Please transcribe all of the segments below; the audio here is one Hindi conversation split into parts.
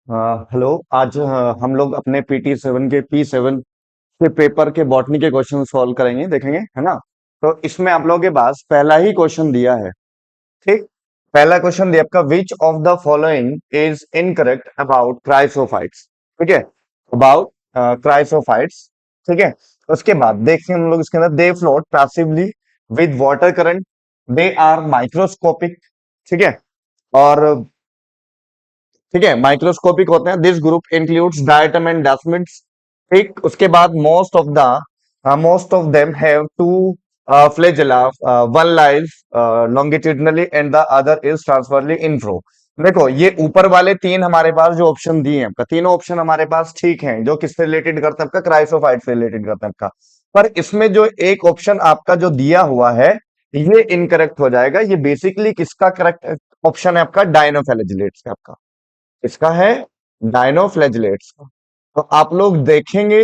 हेलो। आज हम लोग अपने PT 7 के P7 के पेपर के बॉटनी के क्वेश्चन सॉल्व करेंगे, देखेंगे, है ना। तो इसमें आप लोगों के पास पहला ही क्वेश्चन दिया है। ठीक। पहला क्वेश्चन दिया आपका, which of the following is incorrect about chrysophytes. ठीक है, अबाउट क्राइसोफाइट्स। ठीक है। उसके बाद देखिए हम लोग इसके अंदर, they float passively with water current, they are microscopic. ठीक है। और ठीक है, माइक्रोस्कोपिक होते हैं। This group includes diatom and desmids. ठीक। उसके बाद most of them have two flagella, one lies longitudinally and the other is transversely in furrow. देखो, ये ऊपर वाले तीन हमारे पास जो ऑप्शन दिए हैं आपका, तीनों ऑप्शन हमारे पास ठीक हैं, जो किससे रिलेटेड करते हैं आपका, क्राइसोफाइट से रिलेटेड करते हैं आपका। पर इसमें जो एक ऑप्शन आपका जो दिया हुआ है, ये इनकरेक्ट हो जाएगा। ये बेसिकली किसका करेक्ट ऑप्शन है आपका, डायनोफिलिजिलेट्स का आपका। इसका है डायनोफ्लैजिलेट्स का। तो आप लोग देखेंगे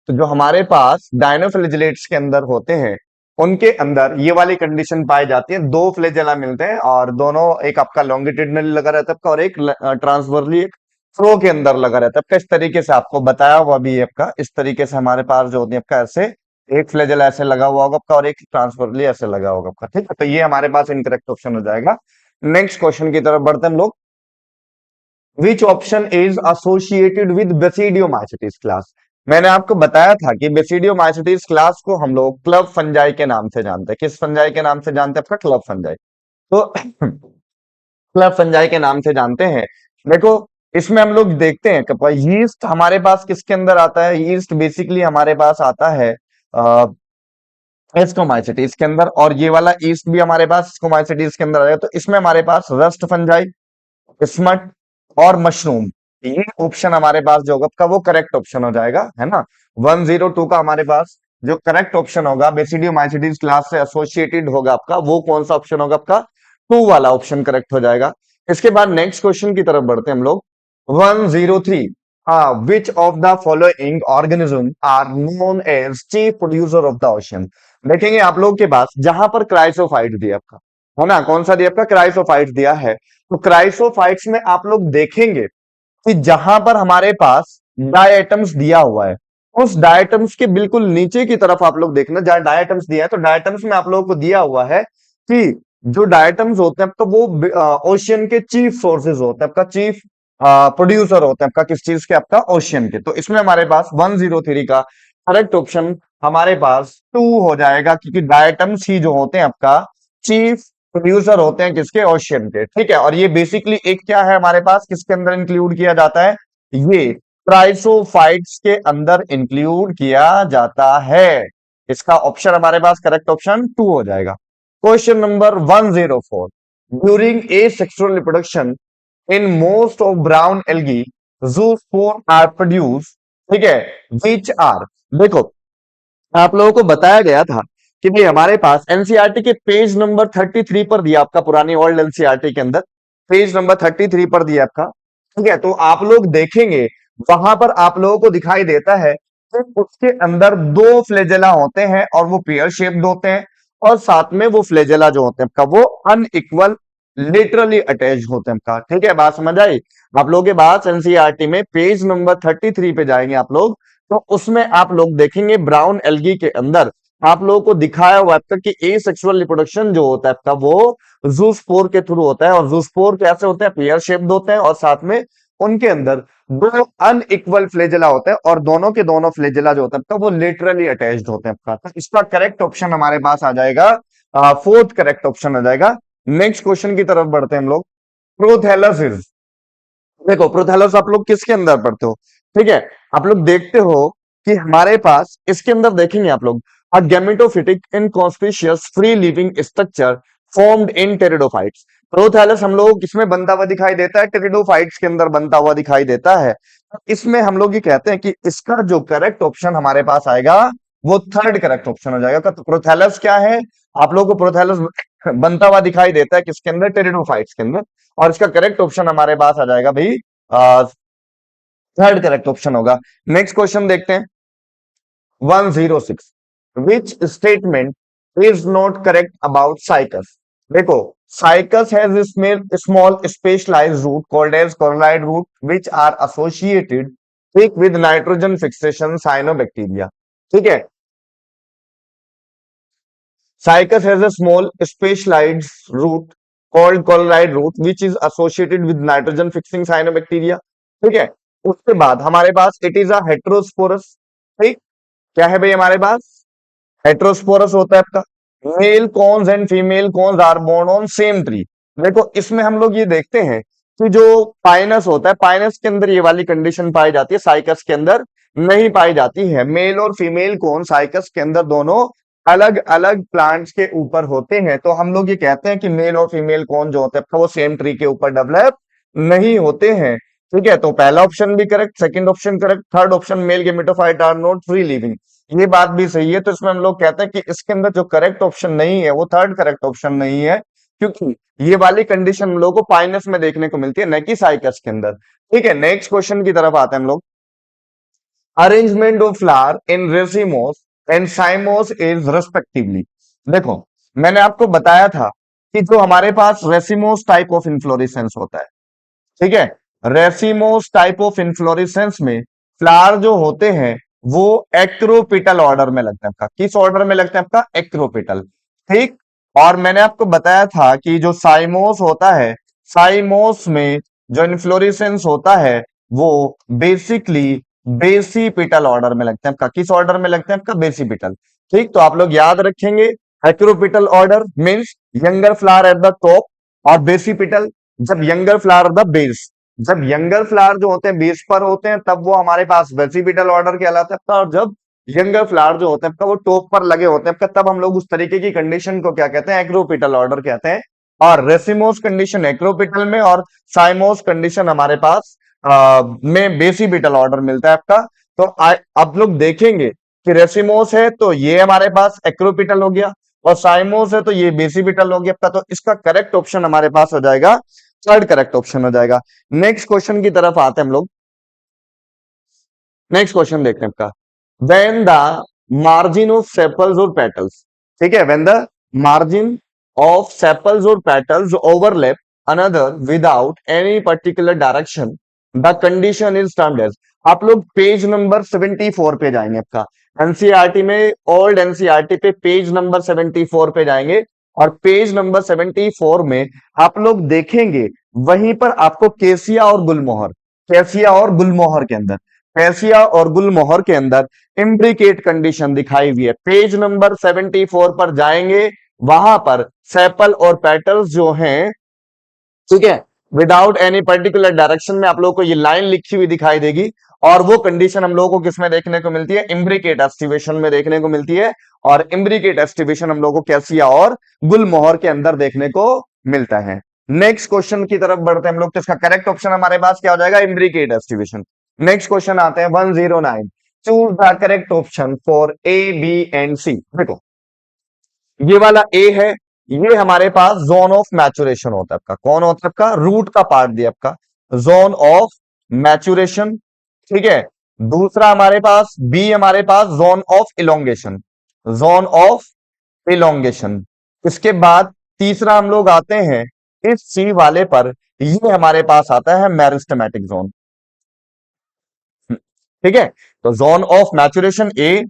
तो जो हमारे पास डायनोफ्लैजिलेट्स के अंदर होते हैं, उनके अंदर ये वाली कंडीशन पाई जाती है। दो फ्लैजेला मिलते हैं और दोनों, एक आपका लॉन्गिट्यूडनली लगा रहता है आपका, और एक ट्रांसवर्सली, एक फ्लो के अंदर लगा रहता है आपका। इस तरीके से आपको बताया हुआ भी है आपका। इस तरीके से हमारे पास जो होती है आपका, ऐसे एक फ्लैजेला ऐसे लगा हुआ होगा आपका और एक ट्रांसफरली ऐसे लगा होगा आपका। ठीक है, तो ये हमारे पास इनकरेक्ट ऑप्शन हो जाएगा। नेक्स्ट क्वेश्चन की तरफ बढ़ते हैं हम लोग। Which option is associated with basidiomycetes class. मैंने आपको बताया था कि बेसिडियोमाइसीटीज क्लास को हम लोग क्लब फंजाई के नाम से जानते हैं। किस फंजाई के नाम से जानते हैं आपका, क्लब फंजाई। तो क्लब फंजाई के नाम से जानते हैं। देखो, इसमें हम लोग देखते हैं कि यीस्ट हमारे पास किसके अंदर आता है। यीस्ट बेसिकली हमारे पास आता है एस्कोमाइसीटीज के अंदर, और ये वाला ईस्ट भी हमारे पास एस्कोमाइसीटीज के अंदर आएगा। तो इसमें हमारे पास रस्ट फंजाई, स्मट और मशरूम, ये ऑप्शन हमारे पास जो होगा आपका, वो करेक्ट ऑप्शन हो जाएगा, है ना। 102 का हमारे पास जो करेक्ट ऑप्शन होगा, बेसिडियोमाइसीटीज क्लास से एसोसिएटेड होगा आपका, वो कौन सा ऑप्शन होगा आपका, 2 वाला ऑप्शन करेक्ट हो जाएगा। इसके बाद नेक्स्ट क्वेश्चन की तरफ बढ़ते हैं हम लोग। 103, हाँ, which of the following organism are known as chief producer of the ocean. देखेंगे आप लोगों के पास जहां पर क्राइसोफाइट दिया आपका, है ना, कौन सा दिया आपका, क्राइसोफाइट दिया है। तो क्राइसोफाइट्स में आप लोग देखेंगे कि जहां पर हमारे पास डायटम्स दिया हुआ है, उस डायटम्स के बिल्कुल नीचे की तरफ आप लोग देखना, जहां डायटम्स दिया है, तो डायटम्स में आप लोगों को दिया हुआ है कि जो डायटम्स होते हैं तो वो ओशियन के चीफ सोर्सेज होते हैं आपका, चीफ प्रोड्यूसर होते हैं आपका, किस चीज के, आपका ओशियन के। तो इसमें हमारे पास 103 का करेक्ट ऑप्शन हमारे पास 2 हो जाएगा, क्योंकि डायटम्स ही जो होते हैं आपका चीफ प्रोड्यूसर होते हैं किसके, ओशियन के। ठीक है, और ये बेसिकली एक क्या है हमारे पास, किसके अंदर इंक्लूड किया जाता है, ये क्राइसोफाइट्स के अंदर इंक्लूड किया जाता है। इसका ऑप्शन हमारे पास करेक्ट ऑप्शन 2 हो जाएगा। Question number 104, during a sexual reproduction in most of brown algae zoospore are produce. ठीक है, विच आर। देखो, आप लोगों को बताया गया था कि भाई हमारे पास एनसीईआरटी के पेज नंबर 33 पर दिया आपका, पुरानी ओल्ड एनसीईआरटी के अंदर पेज नंबर 33 पर दिया आपका। ठीक है, तो आप लोग देखेंगे वहां पर आप लोगों को दिखाई देता है कि उसके अंदर 2 फ्लेजेला होते हैं और वो पेयर शेप्ड होते हैं, और साथ में वो फ्लेजेला जो होते हैं आपका, वो अनइक्वल लिटरली अटैच होते हैं आपका। ठीक है, बात समझ आई। आप लोगों के पास एनसीईआरटी में पेज नंबर 33 पे जाएंगे आप लोग, तो उसमें आप लोग देखेंगे ब्राउन एल्गी के अंदर आप लोगों को दिखाया हुआ है कि ए सेक्सुअल रिप्रोडक्शन जो होता है आपका, वो जूस्पोर के थ्रू होता है। और जूस्पोर कैसे होते हैं, पेयर शेप्ड होते हैं, और साथ में उनके अंदर 2 अनइक्वल फ्लेजेला होते हैं, और दोनों के दोनों फ्लेजेला जो होता है आपका, वो लिटरली अटैच्ड होते हैं आपका। तो इसका करेक्ट ऑप्शन हमारे पास आ जाएगा, 4th करेक्ट ऑप्शन आ जाएगा। नेक्स्ट क्वेश्चन की तरफ बढ़ते हैं हम लोग। प्रोथैलस इज, देखो प्रोथैलस आप लोग किसके अंदर पढ़ते हो, ठीक है, आप लोग देखते हो कि हमारे पास इसके अंदर देखेंगे आप लोग, a gametophytic inconspicuous free living structure formed in pteridophytes. Prothallus हम लोग किसमें बनता हुआ दिखाई देता है, टेरिडोफाइट्स के अंदर बनता हुआ दिखाई देता है। इसमें हम लोग ये कहते हैं कि इसका जो करेक्ट ऑप्शन हमारे पास आएगा, वो 3rd करेक्ट ऑप्शन हो जाएगा। तो प्रोथैलस क्या है, आप लोगों को प्रोथैलस बनता हुआ दिखाई देता है किसके अंदर, टेरिडोफाइट्स के अंदर, और इसका करेक्ट ऑप्शन हमारे पास आ जाएगा भाई, 3rd करेक्ट ऑप्शन होगा। नेक्स्ट क्वेश्चन देखते हैं। 106, which statement is not correct about cycas. देखो, Cycas has a small specialized root called as coralide root, which are associated ठीक with nitrogen fixation cyanobacteria. ठीक है, Cycas has a small specialized root called colloid root which is associated with nitrogen fixing cyanobacteria. ठीक है, उसके बाद हमारे पास इट इज अ हेट्रोस्पोरस. ठीक, क्या है भाई हमारे पास हेट्रोस्पोरस होता है आपका. Male cones and female cones are born on same tree. देखो इसमें हम लोग ये देखते हैं कि जो पाइनस होता है, पाइनस के अंदर ये वाली कंडीशन पाई जाती है, साइकस के अंदर नहीं पाई जाती है. मेल और फीमेल कौन साइकस के अंदर दोनों अलग अलग प्लांट्स के ऊपर होते हैं. तो हम लोग ये कहते हैं कि मेल और फीमेल कौन जो होते हैं वो सेम ट्री के ऊपर डेवलप नहीं होते हैं. ठीक है, तो पहला ऑप्शन भी correct, second option correct, third option male gametophyte are not free living, ये बात भी सही है. तो इसमें हम लोग कहते हैं कि इसके अंदर जो करेक्ट ऑप्शन नहीं है वो थर्ड करेक्ट ऑप्शन नहीं है, क्योंकि ये वाली कंडीशन हम लोगों को पाइनस में देखने को मिलती है, न कि साइकस के अंदर. ठीक है, नेक्स्ट क्वेश्चन की तरफ आते हैं हम लोग. Arrangement of flower in racemose and साइमोस is respectively. देखो मैंने आपको बताया था कि जो हमारे पास रेसिमोस टाइप ऑफ इन्फ्लोरेसेंस होता है, ठीक है, रेसिमोस टाइप ऑफ इन्फ्लोरेसेंस में फ्लावर जो होते हैं वो एक्रोपिटल ऑर्डर में लगते हैं आपका. किस ऑर्डर में लगते हैं आपका? एक्रोपिटल. ठीक, और मैंने आपको बताया था कि जो साइमोस होता है, साइमोस में जो इन्फ्लोरेसेंस होता है वो बेसिकली बेसिपिटल ऑर्डर में लगते हैं आपका. किस ऑर्डर में लगते हैं आपका? बेसिपिटल. ठीक, तो आप लोग याद रखेंगे acropetal order means younger flower at the top, और बेसिपिटल जब यंगर फ्लावर द बेस, जब यंगर फ्लावर जो होते हैं बेस पर होते हैं तब वो हमारे पास वेसिपिटल ऑर्डर कहलाता है. और जब यंगर फ्लावर जो होते हैं वो टॉप पर लगे होते हैं तब हम लोग उस तरीके की कंडीशन को क्या कहते हैं? एक्रोपिटल ऑर्डर कहते हैं. और रेसिमोस कंडीशन एक्रोपिटल में और साइमोस कंडीशन हमारे पास में बेसिपिटल ऑर्डर मिलता है आपका. तो अब लोग देखेंगे कि रेसिमोस है तो ये हमारे पास एक्रोपिटल हो गया, और साइमोस है तो ये बेसिपिटल हो गया आपका. तो इसका करेक्ट ऑप्शन हमारे पास हो जाएगा, थर्ड करेक्ट ऑप्शन हो जाएगा. नेक्स्ट क्वेश्चन की तरफ आते हैं हम लोग. नेक्स्ट क्वेश्चन देखते हैं आपका. When the margin of sepals और पेटल्स, ठीक है, when the margin of sepals और petals overlap another without any particular direction the condition is termed as. आप लोग पेज नंबर 74 पे जाएंगे आपका. एनसीईआरटी में ओल्ड एनसीईआरटी पे पेज नंबर 74 पे जाएंगे, और पेज नंबर 74 में आप लोग देखेंगे वहीं पर आपको केसिया और गुलमोहर, कैसिया और गुलमोहर के अंदर, कैसिया और गुलमोहर के अंदर इम्ब्रिकेट कंडीशन दिखाई हुई है. पेज नंबर 74 पर जाएंगे, वहां पर सेपल और पेटल्स जो हैं, ठीक है, विदाउट एनी पर्टिकुलर डायरेक्शन में आप लोगों को ये लाइन लिखी हुई दिखाई देगी. और वो कंडीशन हम लोगों को किसमें देखने को मिलती है? इम्ब्रिकेट एस्टिवेशन में देखने को मिलती है. और इम्ब्रिकेट एस्टिवेशन हम लोगों को कैसिया और गुलमोहर के अंदर देखने को मिलता है. नेक्स्ट क्वेश्चन की तरफ बढ़ते हैं हम लोग. तो इसका करेक्ट ऑप्शन हमारे पास क्या हो जाएगा? Imbricate aestivation. नेक्स्ट क्वेश्चन आते हैं 109. Choose the correct option for A, B and C. देखो ये वाला ए है, ये हमारे पास जोन ऑफ मैचुरेशन होता है आपका. कौन होता है आपका? रूट का पार्ट दिया आपका, जोन ऑफ मैचुरेशन. ठीक है, दूसरा हमारे पास बी, हमारे पास zone of elongation, zone of elongation. इसके बाद तीसरा हम लोग आते हैं इस सी वाले पर, ये हमारे पास आता है मेरिस्टेमेटिक जोन. ठीक है, तो जोन ऑफ मैचुरेशन ए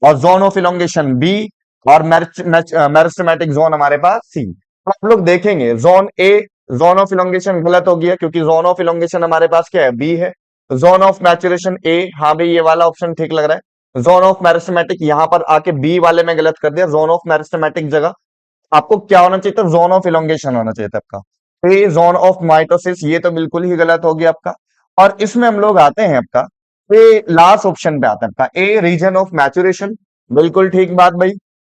और जोन ऑफ इलोंगेशन बी और मेरिस्टेमेटिक जोन हमारे पास सी. आप लोग देखेंगे zone A, zone of elongation गलत हो गया क्योंकि जोन ऑफ इलोंगेशन हमारे पास क्या है? बी है. जोन ऑफ मैचुरेशन ए, हाँ भाई ये वाला ऑप्शन ठीक लग रहा है. जोन ऑफ मेरिस्टेमेटिक यहां पर आके बी वाले में गलत कर दिया. जोन ऑफ मेरिस्टेमेटिक जगह आपको क्या होना चाहिए था? जोन ऑफ इलोंगेशन होना चाहिए था आपका. ए जोन ऑफ माइटोसिस, ये तो बिल्कुल ही गलत हो गया आपका. और इसमें हम लोग आते हैं आपका ए, लास्ट ऑप्शन पे आता है आपका ए रीजन ऑफ मैचुरेशन, बिल्कुल ठीक बात भाई.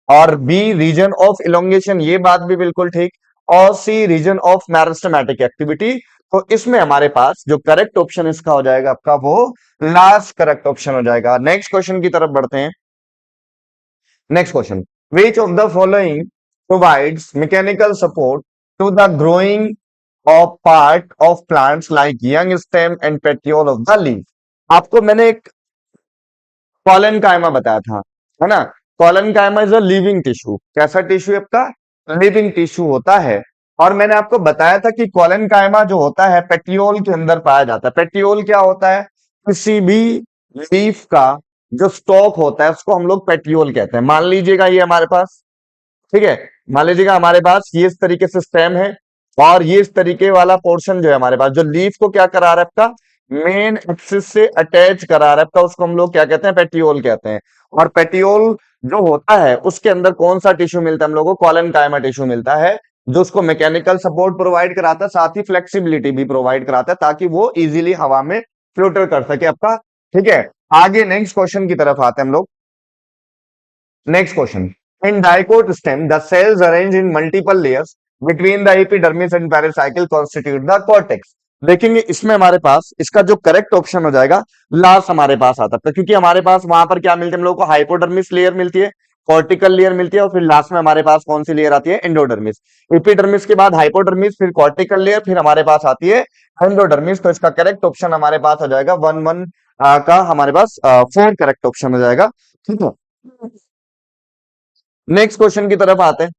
और बी रीजन ऑफ इलोंगेशन, ये बात भी बिल्कुल ठीक. और सी रीजन ऑफ मेरिस्टेमेटिक एक्टिविटी. तो इसमें हमारे पास जो करेक्ट ऑप्शन इसका हो जाएगा आपका वो लास्ट करेक्ट ऑप्शन हो जाएगा. नेक्स्ट क्वेश्चन की तरफ बढ़ते हैं. Next question. Which of the following provides mechanical support to the growing of part of plants like young stem and petiole of the leaf. आपको मैंने एक कॉलन कायमा बताया था, है ना? कॉलन कायमा इज अ लिविंग टिश्यू. कैसा टिश्यू आपका? लिविंग टिश्यू होता है. और मैंने आपको बताया था कि कोलेनकाइमा जो होता है पेटियोल के अंदर पाया जाता है। पेटियोल क्या होता है? किसी भी लीफ का जो स्टॉक होता है उसको हम लोग पेटियोल कहते हैं। मान लीजिएगा ये हमारे पास, ठीक है, मान लीजिएगा हमारे पास ये इस तरीके से स्टेम है और ये इस तरीके वाला पोर्शन जो है हमारे पास, जो लीफ को क्या करा रहा है आपका, मेन एक्सिस से अटैच करा रहा है आपका, उसको हम लोग क्या कहते हैं, पेटियोल कहते हैं। और पेटियोल जो होता है उसके अंदर कौन सा टिश्यू मिलता है हम लोगों को? कोलेनकाइमा टिश्यू मिलता है, जो उसको मैकेनिकल सपोर्ट प्रोवाइड कराता है, साथ ही फ्लेक्सिबिलिटी भी प्रोवाइड कराता है ताकि वो इजीली हवा में फ्लोटर कर सके आपका। ठीक है, आगे नेक्स्ट क्वेश्चन की तरफ आते हैं हम लोग। Next question, in dicot stem the cells arrange in multiple layers between the epidermis and pericycle constitute the cortex. देखेंगे इसमें हमारे पास इसका जो करेक्ट ऑप्शन हो जाएगा लास्ट हमारे पास आता है, क्योंकि हमारे पास वहां पर क्या मिलते हैं हम लोग को? हाइपोडर्मिस लेयर मिलती है, कॉर्टिकल लेयर मिलती है, और फिर लास्ट में हमारे पास कौन सी लेयर आती है? एंडोडर्मिस। एपिडर्मिस के बाद हाइपोडर्मिस, फिर कॉर्टिकल लेयर, फिर हमारे पास आती है एंडोडर्मिस। तो इसका करेक्ट ऑप्शन हमारे पास हो जाएगा वन वन का हमारे पास फोर करेक्ट ऑप्शन हो जाएगा। ठीक है, नेक्स्ट क्वेश्चन की तरफ आते हैं।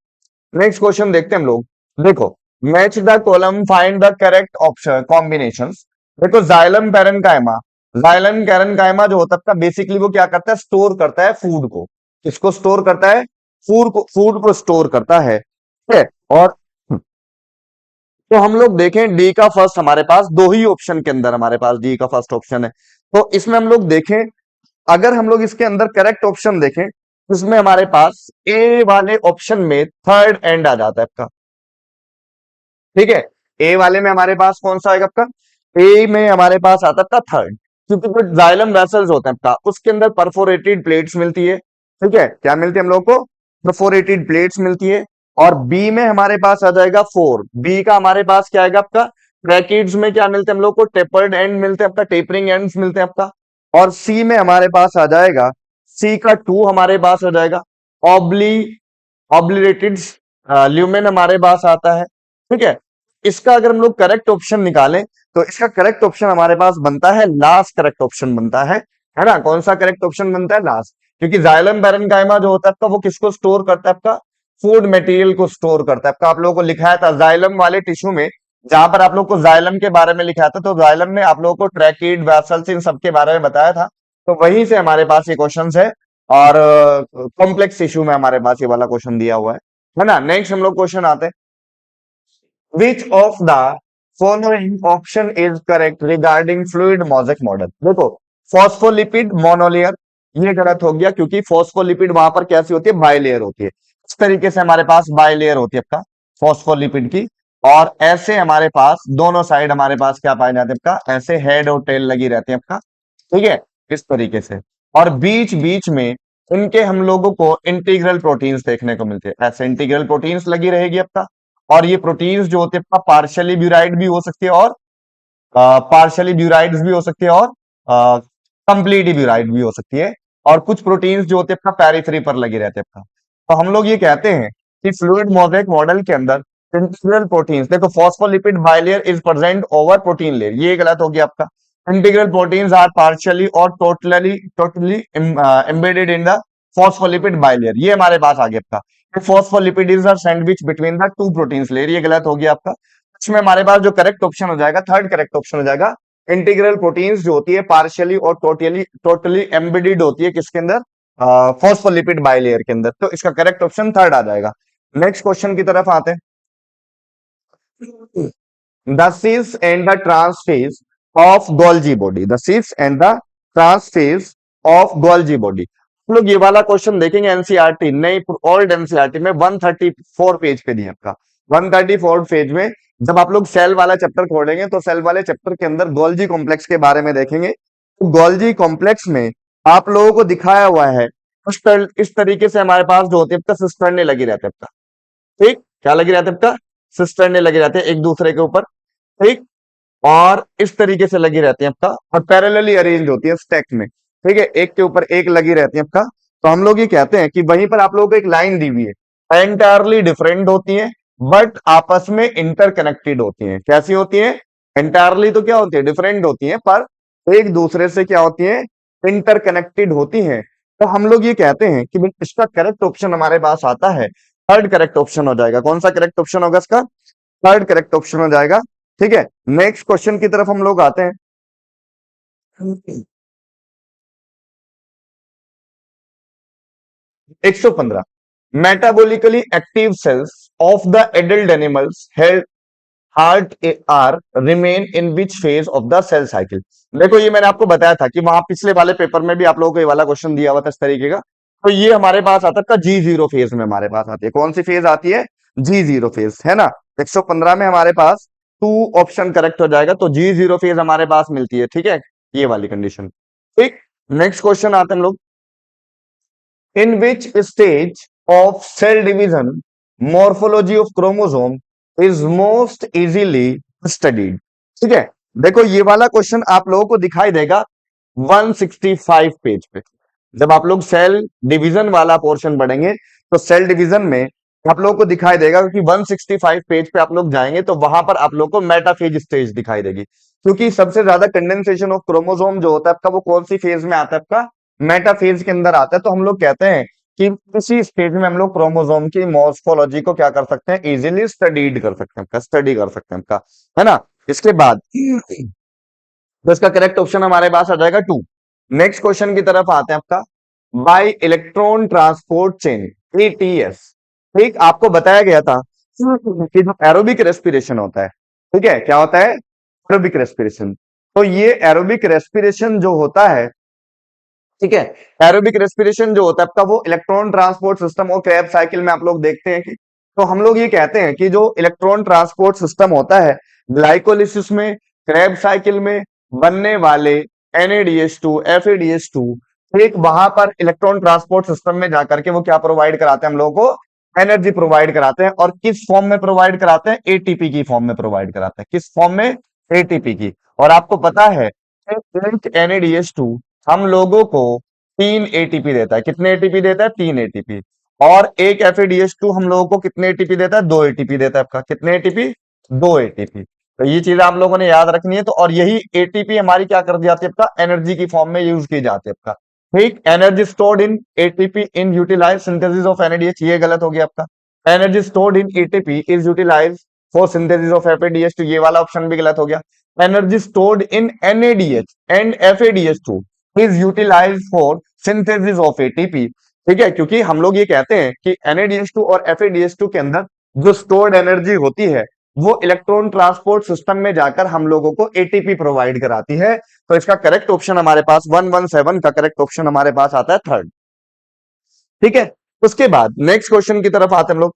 नेक्स्ट क्वेश्चन देखते हैं हम लोग। देखो, match the column, find the correct option combinations. देखो, जाइलम पेरेन्काइमा, जाइलम पेरेन्काइमा जो होता है बेसिकली वो क्या करता है? स्टोर करता है फूड को। किसको स्टोर करता है? फूड को स्टोर करता है। ठीक है, और तो हम लोग देखें डी का फर्स्ट, हमारे पास दो ही ऑप्शन के अंदर हमारे पास डी का फर्स्ट ऑप्शन है। तो इसमें हम लोग देखें, अगर हम लोग इसके अंदर करेक्ट ऑप्शन देखें, इसमें हमारे पास ए वाले ऑप्शन में थर्ड एंड आ जाता है आपका। ठीक है, ए वाले में हमारे पास कौन सा आएगा आपका? ए में हमारे पास आता था थर्ड, क्योंकि जो जाइलम वेसल्स होते हैं आपका उसके अंदर परफोरेटेड प्लेट्स मिलती है। ठीक है, क्या मिलती है हम लोग को? परफोरेटेड प्लेट्स मिलती है। और बी में हमारे पास आ जाएगा फोर, बी का हमारे पास क्या आएगा आपका? ब्रैकेट्स में क्या मिलते हैं हम लोग को? टेपर्ड एंड मिलते हैं आपका, टेपरिंग एंड्स मिलते हैं आपका। और सी में हमारे पास आ जाएगा, सी का टू हमारे पास आ जाएगा ऑब्ली ऑब्लिरेटेड ल्यूमेन हमारे पास आता है। ठीक है, इसका अगर हम लोग करेक्ट ऑप्शन निकालें तो इसका करेक्ट ऑप्शन हमारे पास बनता है लास्ट, करेक्ट ऑप्शन बनता है ना? कौन सा करेक्ट ऑप्शन बनता है? लास्ट, क्योंकि जाइलम पेरेन्काइमा जो होता है आपका वो किसको स्टोर करता है आपका? फूड मटेरियल को स्टोर करता है आपका। आप लोगों को लिखाया था जाइलम वाले टिश्यू में, जहां पर आप लोग को जाइलम के बारे में लिखा था, तो जाइलम में आप लोगों को ट्रैकिड वैसल्स इन सब के बारे में बताया था। तो वहीं से हमारे पास ये क्वेश्चन है, और कॉम्प्लेक्स इशू में हमारे पास ये वाला क्वेश्चन दिया हुआ है ना? नेक्स्ट हम लोग क्वेश्चन आते हैं, विच of the following option is correct regarding fluid mosaic model. देखो, फॉस्फोलिपिड मोनोलेयर, ये गलत हो गया, क्योंकि फॉस्फोलिपिड वहां पर कैसी होती है? बाइलेयर होती है। इस तरीके से हमारे पास बाइलेयर होती है आपका फॉस्फोलिपिड की, और ऐसे हमारे पास दोनों साइड हमारे पास क्या पाए जाते हैं आपका? ऐसे हेड और टेल लगी रहती है आपका। ठीक है, इस तरीके से, और बीच बीच में इनके हम लोगों को इंटीग्रल प्रोटीन्स देखने को मिलते हैं। ऐसे इंटीग्रल प्रोटीन्स लगी रहेगी आपका, और ये प्रोटीन्स जो होते हैं पार्शियली ब्यूराइड भी हो सकती है, और पार्शियली ब्यूराइड्स भी हो सकती है, और कंप्लीटली ब्यूराइड भी हो सकती है। और कुछ प्रोटीन्स जो होते हैं अपना पेरिफेरी पर लगे रहते हैं अपना। तो हम लोग ये कहते हैं कि फ्लूइड मोज़ेक मॉडल के अंदर इंटीग्रल प्रोटीन्स, देखो, phospholipid bilayer is present over protein layer, ये गलत हो गया आपका। इंटीग्रल प्रोटीन्स आर पार्शियली और totally totally embedded in the phospholipid bilayer, ये हमारे पास आ गया आपका। Phospholipid is a sandwich between the two proteins layer, ये गलत हो गया आपका। इसमें हमारे पास जो करेक्ट ऑप्शन हो जाएगा, थर्ड करेक्ट ऑप्शन हो जाएगा, इंटीग्रल प्रोटीन्स जो होती है पार्शियली और टोटली टोटली एम्बेडेड होती है किसके अंदर? फॉस्फोलिपिड बाइलेयर के अंदर। तो इसका करेक्ट ऑप्शन थर्ड आ जाएगा। नेक्स्ट क्वेश्चन की तरफ आते हैं, the cis and the trans phase of Golgi body, the cis and the trans phase of Golgi body. हम लोग ये वाला क्वेश्चन देखेंगे एनसीईआरटी, नई ओल्ड एनसीईआरटी में 134 पेज पे दिया आपका। 134 पेज में जब आप लोग सेल वाला चैप्टर खोलेंगे तो सेल वाले चैप्टर के अंदर गोल्जी कॉम्प्लेक्स के बारे में देखेंगे। तो गोल्जी कॉम्प्लेक्स में आप लोगों को दिखाया हुआ है इस तरीके से हमारे पास जो होती है सिस्टरने लगी रहती है आपका। ठीक, क्या लगी रहती है आपका? सिस्टरने लगे रहते हैं एक दूसरे के ऊपर। ठीक, और इस तरीके से लगी रहती है आपका, और पैरेलली अरेंज होती है स्टैक में। ठीक है, एक के ऊपर एक लगी रहती है आपका। तो हम लोग ये कहते हैं कि वहीं पर आप लोगों को एक लाइन दी हुई है, एंटायरली डिफरेंट होती है बट आपस में इंटरकनेक्टेड होती हैं। कैसी होती है? एंटायरली तो क्या होती है? डिफरेंट होती है, पर एक दूसरे से क्या होती है? इंटरकनेक्टेड होती हैं। तो हम लोग ये कहते हैं कि भाई इसका करेक्ट ऑप्शन हमारे पास आता है, थर्ड करेक्ट ऑप्शन हो जाएगा। कौन सा करेक्ट ऑप्शन होगा इसका? थर्ड करेक्ट ऑप्शन हो जाएगा। ठीक है, नेक्स्ट क्वेश्चन की तरफ हम लोग आते हैं। 115, metabolically active cells of the adult animals heart are remain in which phase of the cell cycle. देखो ये मैंने आपको बताया था कि वहां पिछले वाले पेपर में भी आप लोगों को ये वाला क्वेश्चन दिया हुआ था इस तरीके का। तो ये हमारे पास आता है G0 फेज में हमारे पास आती है। कौन सी फेज आती है? G0 फेज, है ना। 115 में हमारे पास टू ऑप्शन करेक्ट हो जाएगा, तो G0 फेज हमारे पास मिलती है। ठीक है, ये वाली कंडीशन। ठीक, नेक्स्ट क्वेश्चन आते हैं हम लोग। In which stage of cell division morphology of chromosome is most easily studied? ठीक है, देखो ये वाला क्वेश्चन आप लोगों को दिखाई देगा 165 पेज पे। जब आप लोग सेल डिवीजन वाला पोर्शन पढ़ेंगे तो सेल डिवीजन में आप लोगों को दिखाई देगा कि 165 पेज पे आप लोग जाएंगे तो वहां पर आप लोग को मेटाफेज स्टेज दिखाई देगी, क्योंकि सबसे ज्यादा कंडेंसेशन ऑफ क्रोमोसोम जो होता है आपका वो कौन सी फेज में आता है? आपका मेटाफेज के अंदर आता है। तो हम लोग कहते हैं कि इसी स्टेज में हम लोग क्रोमोसोम की मॉर्फोलॉजी को क्या कर सकते हैं? इजीली स्टडीड कर सकते हैं, स्टडी कर सकते हैं आपका, है ना। इसके बाद तो इसका करेक्ट ऑप्शन हमारे पास आ जाएगा 2। नेक्स्ट क्वेश्चन की तरफ आते हैं आपका। Bye electron transport chain, ATS. ठीक, आपको बताया गया था कि जो एरोबिक रेस्पिरेशन होता है, ठीक है, क्या होता है? Aerobic respiration. तो ये एरोबिक रेस्पिरेशन जो होता है, ठीक है, एरोबिक रेस्पिरेशन जो होता है आपका वो इलेक्ट्रॉन ट्रांसपोर्ट सिस्टम और क्रेब साइकिल में आप लोग देखते हैं कि, तो हम लोग ये कहते हैं कि जो इलेक्ट्रॉन ट्रांसपोर्ट सिस्टम होता है ग्लाइकोलिसिस में, क्रेब साइकिल में बनने वाले NADH2 FADH2, एक वहां पर इलेक्ट्रॉन ट्रांसपोर्ट सिस्टम में जाकर के वो क्या प्रोवाइड कराते हैं? हम लोगों को एनर्जी प्रोवाइड कराते हैं। और किस फॉर्म में प्रोवाइड कराते हैं? एटीपी की फॉर्म में प्रोवाइड कराते हैं। किस फॉर्म में? एटीपी की। और आपको पता है NADH2 हम लोगों को 3 एटीपी देता है। कितने एटीपी देता है? 3 एटीपी। और एक FADH2 हम लोगों को कितने एटीपी देता है? 2 एटीपी देता है आपका। कितने एटीपी? 2 एटीपी। तो ये चीज आप लोगों ने याद रखनी है। तो और यही एटीपी हमारी क्या कर दी जाती है? आपका एनर्जी की फॉर्म में यूज की जाती है आपका। ठीक, energy stored in ATP in utilize synthesis of NADH, ये गलत हो गया आपका। Energy stored in ATP is utilize for synthesis of FADH2, ये वाला ऑप्शन भी गलत हो गया। Energy stored in NADH and FADH2 is utilize for synthesis of ATP. ठीक है, क्योंकि हम लोग ये कहते हैं कि NADH2 और FADH2 के अंदर जो स्टोर्ड एनर्जी होती है वो इलेक्ट्रॉन ट्रांसपोर्ट सिस्टम में जाकर हम लोगों को एटीपी प्रोवाइड कराती है। तो इसका करेक्ट ऑप्शन हमारे पास 117 का करेक्ट ऑप्शन हमारे पास आता है थर्ड। ठीक है, उसके बाद नेक्स्ट क्वेश्चन की तरफ आते हैं हम लोग।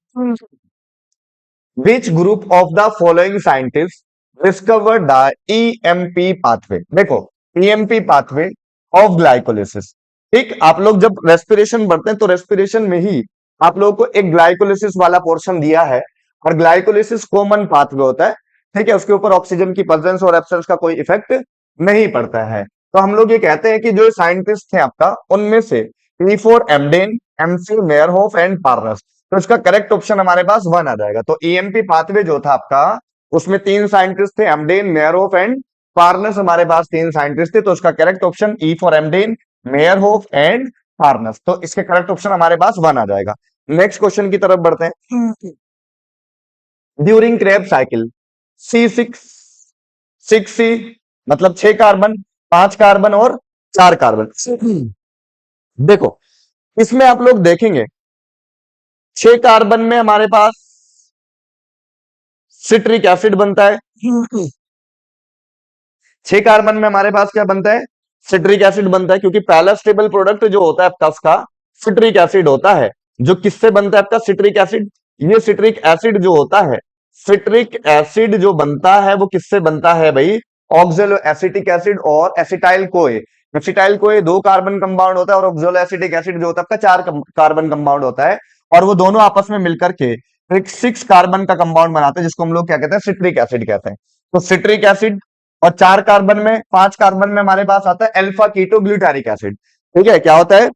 Which group of the following scientist discovered the EMP pathway? देखो, EMP पाथवे ऑफ ग्लाइकोलिसिस। ठीक, आप लोग जब रेस्पिरेशन बढ़ते हैं तो रेस्पिरेशन में ही आप लोगों को एक ग्लाइकोलिसिस वाला पोर्शन दिया है, और ग्लाइकोलिसिस कॉमन पाथवे होता है। ठीक है, उसके ऊपर ऑक्सीजन की प्रेजेंस और एब्सेंस का कोई इफेक्ट नहीं पड़ता है। तो हम लोग ये कहते हैं कि जो साइंटिस्ट थे आपका उनमें से E for एम्डेन, MC मेयरहोफ and Parnas. तो इसका करेक्ट ऑप्शन हमारे पास 1 आ जाएगा। तो EMP पाथवे जो था आपका उसमें 3 साइंटिस्ट थे, एम्डेन, मेयरहोफ एंड पार्नस। हमारे पास 3 साइंटिस्ट थे, तो इसका correct option E for Embden, Meyerhof and Parnas. तो इसके करेक्ट ऑप्शन हमारे पास 1 आ जाएगा। नेक्स्ट क्वेश्चन की तरफ बढ़ते हैं। ड्यूरिंग क्रेब साइकिल C6C मतलब 6 कार्बन, 5 कार्बन और 4 कार्बन। देखो, इसमें आप लोग देखेंगे 6 कार्बन में हमारे पास सिट्रिक एसिड बनता है। 6 कार्बन में हमारे पास क्या बनता है? सिट्रिक एसिड बनता है, क्योंकि पहला स्टेबल प्रोडक्ट जो होता है आपका उसका सिट्रिक एसिड होता है। जो किससे बनता है आपका? Citric acid. ये सिट्रिक एसिड जो होता है, सिट्रिक एसिड जो बनता है वो किससे बनता है भाई? ऑक्सैलो एसिटिक एसिड और acetyl CoA. Acetyl CoA 2 carbon compound होता है, और ऑक्सैलो एसिटिक एसिड जो होता है आपका 4 कार्बन कंपाउंड होता है। और वो दोनों आपस में मिलकर के एक 6 कार्बन का कंपाउंड बनाते हैं, जिसको हम लोग क्या कहते हैं? सिट्रिक एसिड कहते हैं। तो सिट्रिक एसिड, और 4 कार्बन में, 5 कार्बन में हमारे पास आता है अल्फा कीटो ग्लूटारिक एसिड। ठीक है, क्या होता है?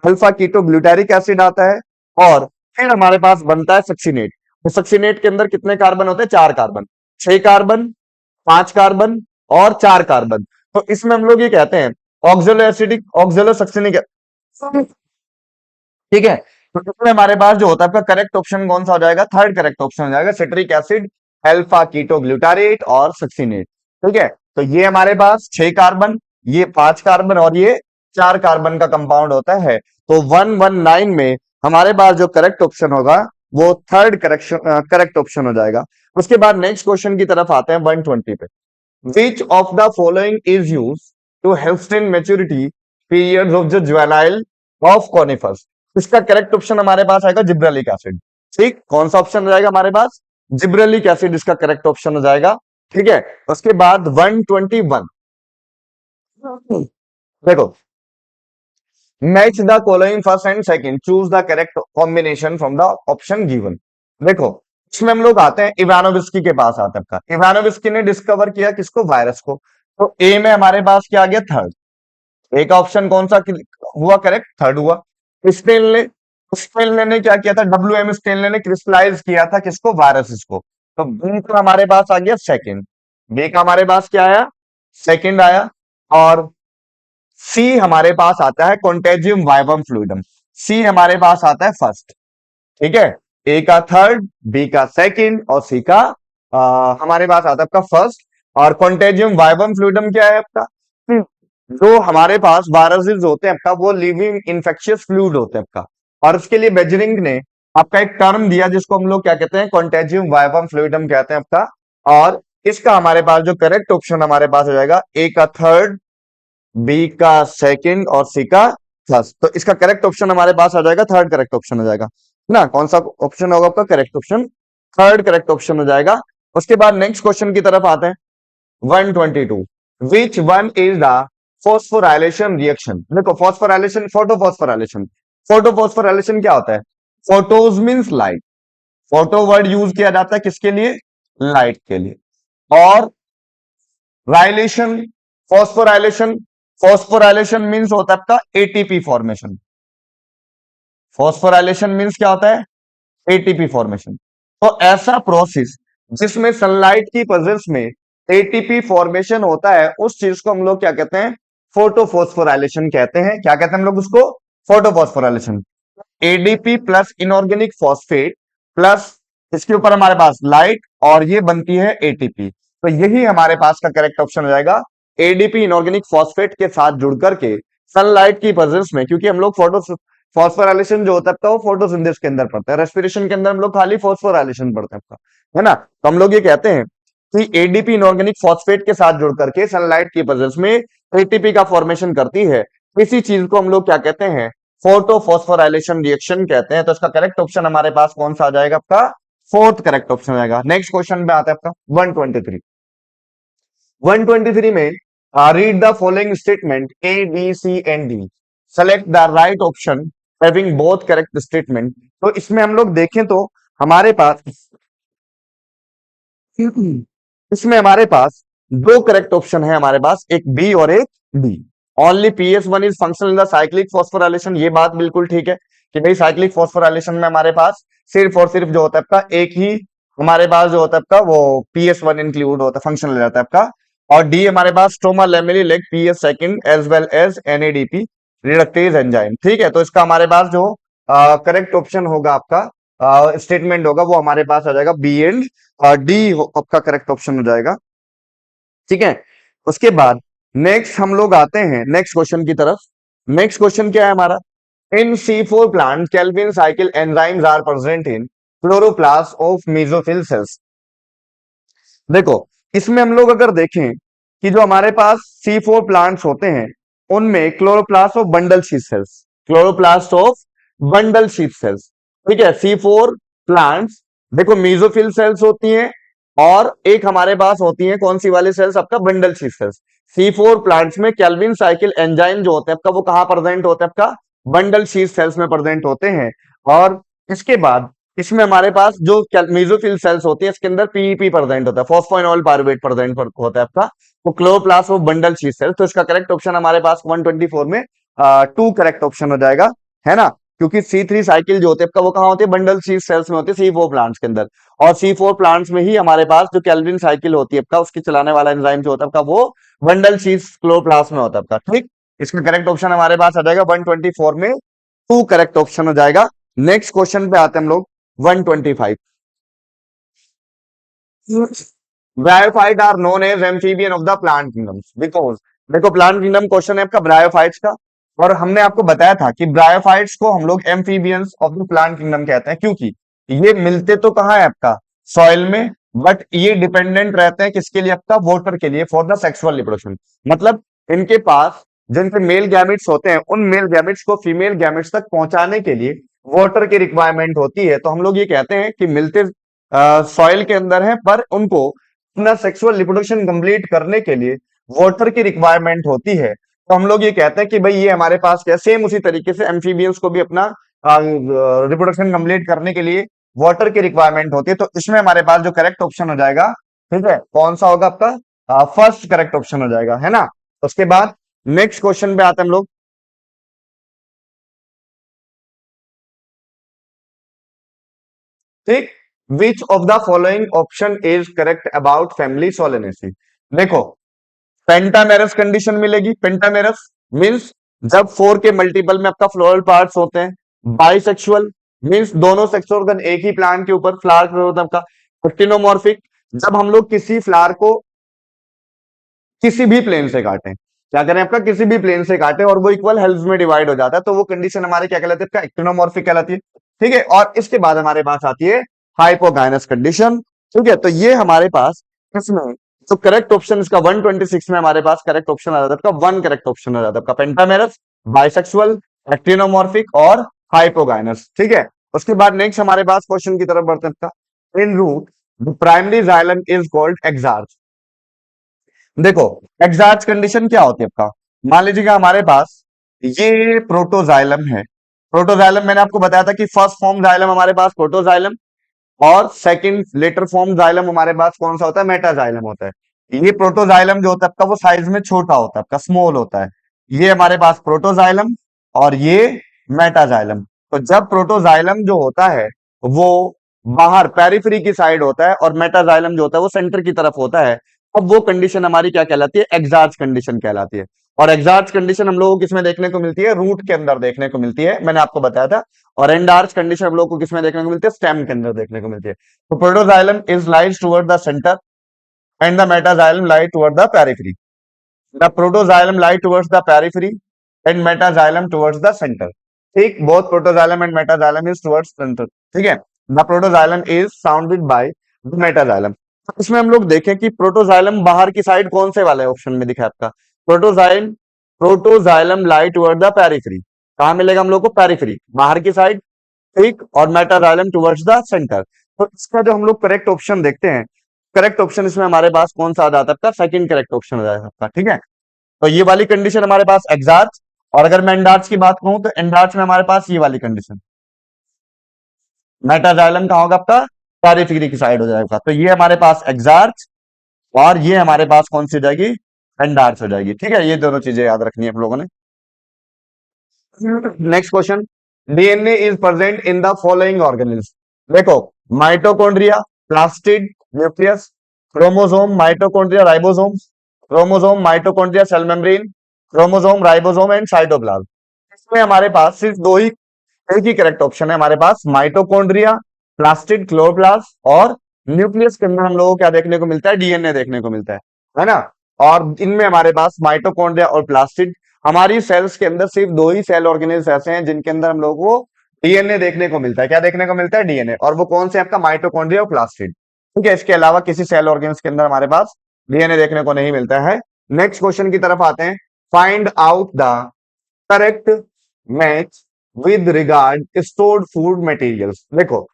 अल्फा कीटो ग्लूटारिक एसिड आता है। और फिर हमारे पास बनता है सक्सीनेट। तो सक्सीनेट के अंदर कितने कार्बन होते हैं? 4 कार्बन। 6 कार्बन, 5 कार्बन और 4 कार्बन। तो इसमें हम लोग ये कहते हैं ऑक्सैलो एसिडिक, ऑक्सैलो सक्सिनिक। ठीक है, तो इसमें हमारे पास जो होता है आपका करेक्ट ऑप्शन कौन सा हो जाएगा? थर्ड करेक्ट ऑप्शन हो जाएगा, सिट्रिक एसिड अल्फा कीटोग्लूटारेट और सक्सिनेट। ठीक है, तो ये हमारे पास 6 कार्बन, ये 5 कार्बन और ये 4 कार्बन का कंपाउंड होता है। तो 119 में हमारे पास जो करेक्ट ऑप्शन होगा वो थर्ड करेक्ट ऑप्शन हो जाएगा। उसके बाद नेक्स्ट क्वेश्चन की तरफ आते हैं 120 पे। Which of the following is used to hasten maturity periods of the juvenile of conifers? इसका करेक्ट ऑप्शन हमारे पास आएगा जिब्रेलिक एसिड। ठीक, कौन सा ऑप्शन हो जाएगा हमारे पास? जिब्रेलिक एसिड इसका करेक्ट ऑप्शन हो जाएगा। ठीक है, उसके बाद 121 देखो, match the following first and second, choose the correct combination from the option given. देखो, इसमें हम लोग आते हैं इवानोविस्की के पास आते हैं। आपका इवानोविस्की ने डिस्कवर किया किसको? वायरस को। तो ए में हमारे पास क्या आ गया? थर्ड। ए का ऑप्शन कौन सा हुआ करेक्ट? थर्ड हुआ। स्टेनले, स्टेनले ने क्या किया था? WM स्टेनले ने क्रिस्टलाइज किया था किसको? वायरस को। तो बी का हमारे पास आ गया सेकंड, बी का हमारे पास क्या आया? सेकंड आया। और सी हमारे पास आता है कॉन्टेजियम वाइवम फ्लूइडम, सी हमारे पास आता है फर्स्ट। ठीक है, ए का थर्ड, बी का सेकंड और सी का हमारे पास आता है आपका फर्स्ट। और कॉन्टेजियम वाइवम फ्लूइडम क्या है आपका? जो हमारे पास वायरसेस होते हैं आपका वो लिविंग इन्फेक्शियस फ्लूइड होते हैं आपका। और उसके लिए बेजरिंग ने आपका एक टर्म दिया जिसको हम लोग क्या कहते हैं? कॉन्टेजियम वाइवम फ्लूइडम कहते हैं आपका। और इसका हमारे पास जो करेक्ट ऑप्शन हमारे पास हो जाएगा ए का थर्ड, बी का सेकंड और सी का फर्स्ट। तो इसका करेक्ट ऑप्शन हमारे पास आ जाएगा थर्ड करेक्ट ऑप्शन हो जाएगा ना। कौन सा ऑप्शन होगा आपका? Correct option third correct option हो जाएगा। उसके बाद नेक्स्ट क्वेश्चन की तरफ आते हैं 122। Which one is the phosphorylation reaction? देखो, फॉस्फोराइलेशन, फोटोफॉस्फोराइलेशन, फोटोफॉस्फोराइलेशन क्या होता है? Photos means light, photo word use किया जाता है किसके लिए? लाइट के लिए। और राइलेशन, फॉस्फोराइलेशन, फॉस्फोराइलेशन मींस होता है आपका एटीपी फॉर्मेशन। फॉस्फोराइलेशन मींस क्या होता है? ATP formation. तो ऐसा प्रोसेस जिसमें सनलाइट की प्रेजेंस में एटीपी फॉर्मेशन होता है उस चीज को हम लोग क्या कहते हैं? फोटोफॉस्फोराइलेशन कहते हैं। क्या कहते हैं हम लोग उसको? Photophosphorylation. ADP plus inorganic phosphate plus इसके ऊपर हमारे पास लाइट और ये बनती है एटीपी। तो यही हमारे पास का करेक्ट ऑप्शन हो जाएगा। एडीपी इनऑर्गेनिक फॉस्फेट के साथ जुड़ करके सनलाइट की प्रेजेंस में, क्योंकि हम लोग फॉस्फोराइलेशन जो होता है वो फोटोसिंथेसिस के अंदर पड़ता है, रेस्पिरेशन के अंदर हम लोग खाली फॉस्फोराइलेशन पढ़ते हैं आपका, है ना। तो हम लोग ये कहते हैं कि एडीपी इनऑर्गेनिक फॉस्फेट के साथ जुड़ करके सनलाइट की प्रेजेंस में एटीपी का फॉर्मेशन करती है। इसी चीज को हम लोग क्या कहते हैं? फोटोफॉस्फोराइलेशन रिएक्शन कहते हैं। तो इसका करेक्ट ऑप्शन हमारे पास कौन सा आ जाएगा? आपका फोर्थ करेक्ट ऑप्शन आएगा। नेक्स्ट क्वेश्चन पे आता है आपका 123। 123 में read the following statement A B C and D, select the right option having both correct statement. तो इसमें हम लोग देखें तो हमारे पास इसमें हमारे पास दो करेक्ट ऑप्शन है हमारे पास, एक बी और एक D. Only PS1 is functional in the cyclic phosphorylation, ये बात बिल्कुल ठीक है कि भाई साइक्लिक फॉस्फोराइलेशन में हमारे पास सिर्फ और सिर्फ जो होता है आपका एक ही हमारे पास जो होता है आपका वो PS1 इंक्लूड होता है, फंक्शनल रहता है आपका। और डी हमारे पास stroma lamellae lack PS second as well as NADP reductase enzyme. ठीक है, तो इसका हमारे पास जो करेक्ट ऑप्शन होगा आपका स्टेटमेंट होगा वो हमारे पास आ जाएगा बी एंड डी आपका करेक्ट ऑप्शन हो जाएगा। ठीक है, उसके बाद नेक्स्ट हम लोग आते हैं नेक्स्ट क्वेश्चन की तरफ। नेक्स्ट क्वेश्चन क्या है हमारा? In C4 plant Calvin cycle enzymes are present in chloroplast of mesophyll cells. देखो, इसमें हम लोग अगर देखें कि जो हमारे पास C4 प्लांट्स होते हैं उनमें chloroplast of bundle sheath sales, chloroplast of bundle sheath sales. ठीक है, C4 प्लांट्स देखो मेसोफिल सेल्स होती हैं और एक हमारे पास होती है कौन सी वाली सेल्स? आपका bundle sheath sales. C4 plants में कैल्विन साइकिल एंजाइम जो होते हैं आपका वो कहां प्रेजेंट होते हैं? आपका बंडल शीथ सेल्स में प्रेजेंट होते हैं। और इसके बाद इसमें हमारे पास जो मेसोफिल सेल्स होती है इसके अंदर पीईपी प्रेजेंट होता है, फॉस्फोइनोल पायरुवेट प्रेजेंट होता है आपका, वो chloroplast of bundle sheath sales. तो इसका करेक्ट ऑप्शन हमारे पास 124 में 2 करेक्ट ऑप्शन हो जाएगा, है ना। क्योंकि C3 साइकिल जो होते हैं वो कहां होती है? बंडल शीथ सेल्स में होती है C4 प्लांट्स के अंदर। और C4 प्लांट्स में ही हमारे पास जो कैल्विन साइकिल होती है आपका उसकी चलाने वाला एंजाइम जो होता है आपका वो बंडल शीथ क्लोरोप्लास्ट में होता है आपका। ठीक, इसका करेक्ट ऑप्शन हमारे पास आ जाएगा 124 में 2 करेक्ट ऑप्शन हो जाएगा। नेक्स्ट क्वेश्चन पे आते हैं हम लोग 125। Bryophyte are known as amphibian of the plant kingdoms because, देखो प्लांट किंगडम क्वेश्चन है आपका ब्रायोफाइट्स का, और हमने आपको बताया था कि ब्रायोफाइट्स को हम लोग amphibians of the plant kingdom कहते हैं, क्योंकि ये मिलते तो कहाँ है आपका, सॉइल में, बट ये डिपेंडेंट रहते हैं किसके लिए, आपका वाटर के लिए, फॉर द सेक्सुअल रिप्रोडक्शन। मतलब इनके पास जिनके मेल गैमेट्स होते हैं, उन मेल गैमेट्स को फीमेल गैमेट्स तक पहुंचाने के लिए वाटर की रिक्वायरमेंट होती है। तो हम लोग ये कहते हैं कि मिलते सॉइल के अंदर है, पर उनको अपना सेक्सुअल रिप्रोडक्शन कंप्लीट करने के लिए वाटर की रिक्वायरमेंट होती है। तो हम लोग ये कहते हैं कि भाई ये हमारे पास क्या, सेम उसी तरीके से एम्फीबियंस को भी अपना रिप्रोडक्शन कंप्लीट करने के लिए वाटर की रिक्वायरमेंट होती है। तो इसमें हमारे पास जो करेक्ट ऑप्शन हो जाएगा, ठीक है, कौन सा होगा आपका, फर्स्ट करेक्ट ऑप्शन हो जाएगा, है ना। उसके बाद नेक्स्ट क्वेश्चन पे आते हैं हम लोग। ठीक, विच of the following option is correct about family Solanaceae. देखो, पेंटामेरस कंडीशन मिलेगी। पेंटामेरस मींस जब फोर के मल्टीपल में आपका फ्लोरल पार्ट्स होते हैं। बाइसेक्सुअल मींस दोनों सेक्स ऑर्गन एक ही प्लांट के ऊपर फ्लावर होता है आपका। एक्टिनोमॉर्फिक, जब हम लोग किसी फ्लावर को किसी भी प्लेन से काटें, क्या करें आपका, किसी भी प्लेन से काटें और वो इक्वल हेल्प्स में डिवाइड हो जाता है, तो वो कंडीशन हमारे क्या कहलाती है, आपका एक्टिनोमॉर्फिक कहलाती है। ठीक है, और इसके बाद हमारे पास आती है हाइपोगाइनस कंडीशन। ठीक है, तो ये हमारे पास इसमें तो करेक्ट ऑप्शन इसका 126 में हमारे पास करेक्ट ऑप्शन आ जाता है, आपका वन करेक्ट ऑप्शन आ जाता है आपका, पेंटामेरस, बाइसेक्सुअल, एक्टिनोमॉर्फिक और हाइपोगाइनस। ठीक है, उसके बाद नेक्स्ट हमारे पास क्वेश्चन की तरफ बढ़ते हैं आपका। In root the primary xylem is called exarch. देखो, एग्जैक्ट कंडीशन क्या होती है आपका, मान लीजिएगा हमारे पास ये प्रोटोजाइलम है। प्रोटोजाइलम मैंने आपको बताया था कि फर्स्ट फॉर्म जाइलम हमारे पास प्रोटोजाइलम, और सेकंड लेटर फॉर्म जाइलम हमारे पास कौन सा होता है, मेटाजाइलम होता है। ये प्रोटोजाइलम जो होता है आपका वो साइज में छोटा होता है आपका, स्मॉल होता है। ये हमारे पास प्रोटोजाइलम और ये मेटाजाइलम। तो जब प्रोटोजाइलम जो होता है वो बाहर पेरिफेरी की साइड होता है और मेटाजाइलम जो होता है वो सेंटर की तरफ होता है, अब वो कंडीशन हमारी क्या कहलाती है, एग्जार्च कंडीशन कहलाती है। और एग्जार्च कंडीशन हम लोगों को किसमें देखने को मिलती है, रूट के अंदर देखने को मिलती है, मैंने आपको बताया था। और एंडार्च कंडीशन हम लोग को किसमें देखने को मिलती है, स्टेम के अंदर देखने को मिलती है। तो protoxylem is lies toward the centre and the metaxylem lie toward the periphery. The protoxylem lie towards the periphery and metaxylem towards the centre. ठीक, both protoxylem and metaxylem is towards centre. ठीक है, the protoxylem is sounded by the metaxylem. इसमें हम लोग देखें कि प्रोटोजाइलम बाहर की साइड कौन से वाले ऑप्शन में दिखा है आपका, protoxyl protoxylem lie toward the periphery. कहां मिलेगा हम लोग को, पेरिफेरी, बाहर की साइड। ठीक, और मेटाजाइलम टुवर्ड्स द सेंटर। तो इसका जो हम लोग करेक्ट ऑप्शन देखते हैं, करेक्ट ऑप्शन इसमें हमारे पास कौन सा आ जाता है आपका, सेकंड करेक्ट ऑप्शन हो जाएगा आपका। ठीक है, तो ये वाली कंडीशन हमारे पास एग्जार्च। और अगर मैं एंडार्च की बात कहूं तो एंडार्च में हमारे पास ये वाली कंडीशन, मेटाजाइलम कहाँ होगा आपका, पेरिफेरी की साइड हो जाएगा। तो ये हमारे पास एग्जार्च और ये हमारे पास कौन सी हो जाएगी, एंडार्च हो जाएगी। ठीक है, ये दोनों चीजें याद रखनी है आप लोगों ने। Next question, DNA is present in the following organelles. देखो, mitochondria, plastid, nucleus, chromosome, mitochondria, ribosome, chromosome, mitochondria, cell membrane, chromosome, ribosome and cytoplasm. इसमें हमारे पास सिर्फ दो ही, एक ही करेक्ट ऑप्शन है हमारे पास, माइटोकॉन्ड्रिया, प्लास्टिड, क्लोरोप्लास्ट और न्यूक्लियस के अंदर हम लोगों को क्या देखने को मिलता है, डीएनए देखने को मिलता है ना। और इनमें हमारे पास माइटोकॉन्ड्रिया और प्लास्टिड, हमारी सेल्स के अंदर सिर्फ दो ही सेल ऑर्गेनेल्स ऐसे हैं जिनके अंदर हम लोगों को डीएनए देखने को मिलता है। क्या देखने को मिलता है, डीएनए, और वो कौन से आपका, माइटोकॉन्ड्रिया और प्लास्टिड। ठीक है, इसके अलावा किसी सेल ऑर्गेन्स के अंदर हमारे पास डीएनए देखने को नहीं मिलता है। नेक्स्ट क्वेश्चन की तरफ आते हैं, find out the correct match with regard stored food materials. देखो,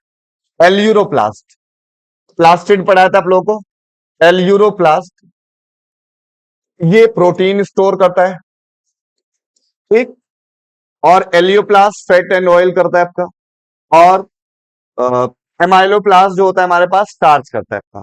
एल्यूरोप्लास्ट, प्लास्टिड पढ़ा था आप लोगों को, एल्यूरोप्लास्ट ये प्रोटीन स्टोर करता है। ठीक, और एलियोप्लास्ट फैट एंड ऑयल करता है आपका, और एमाइलोप्लास्ट जो होता है हमारे पास स्टार्च करता है आपका।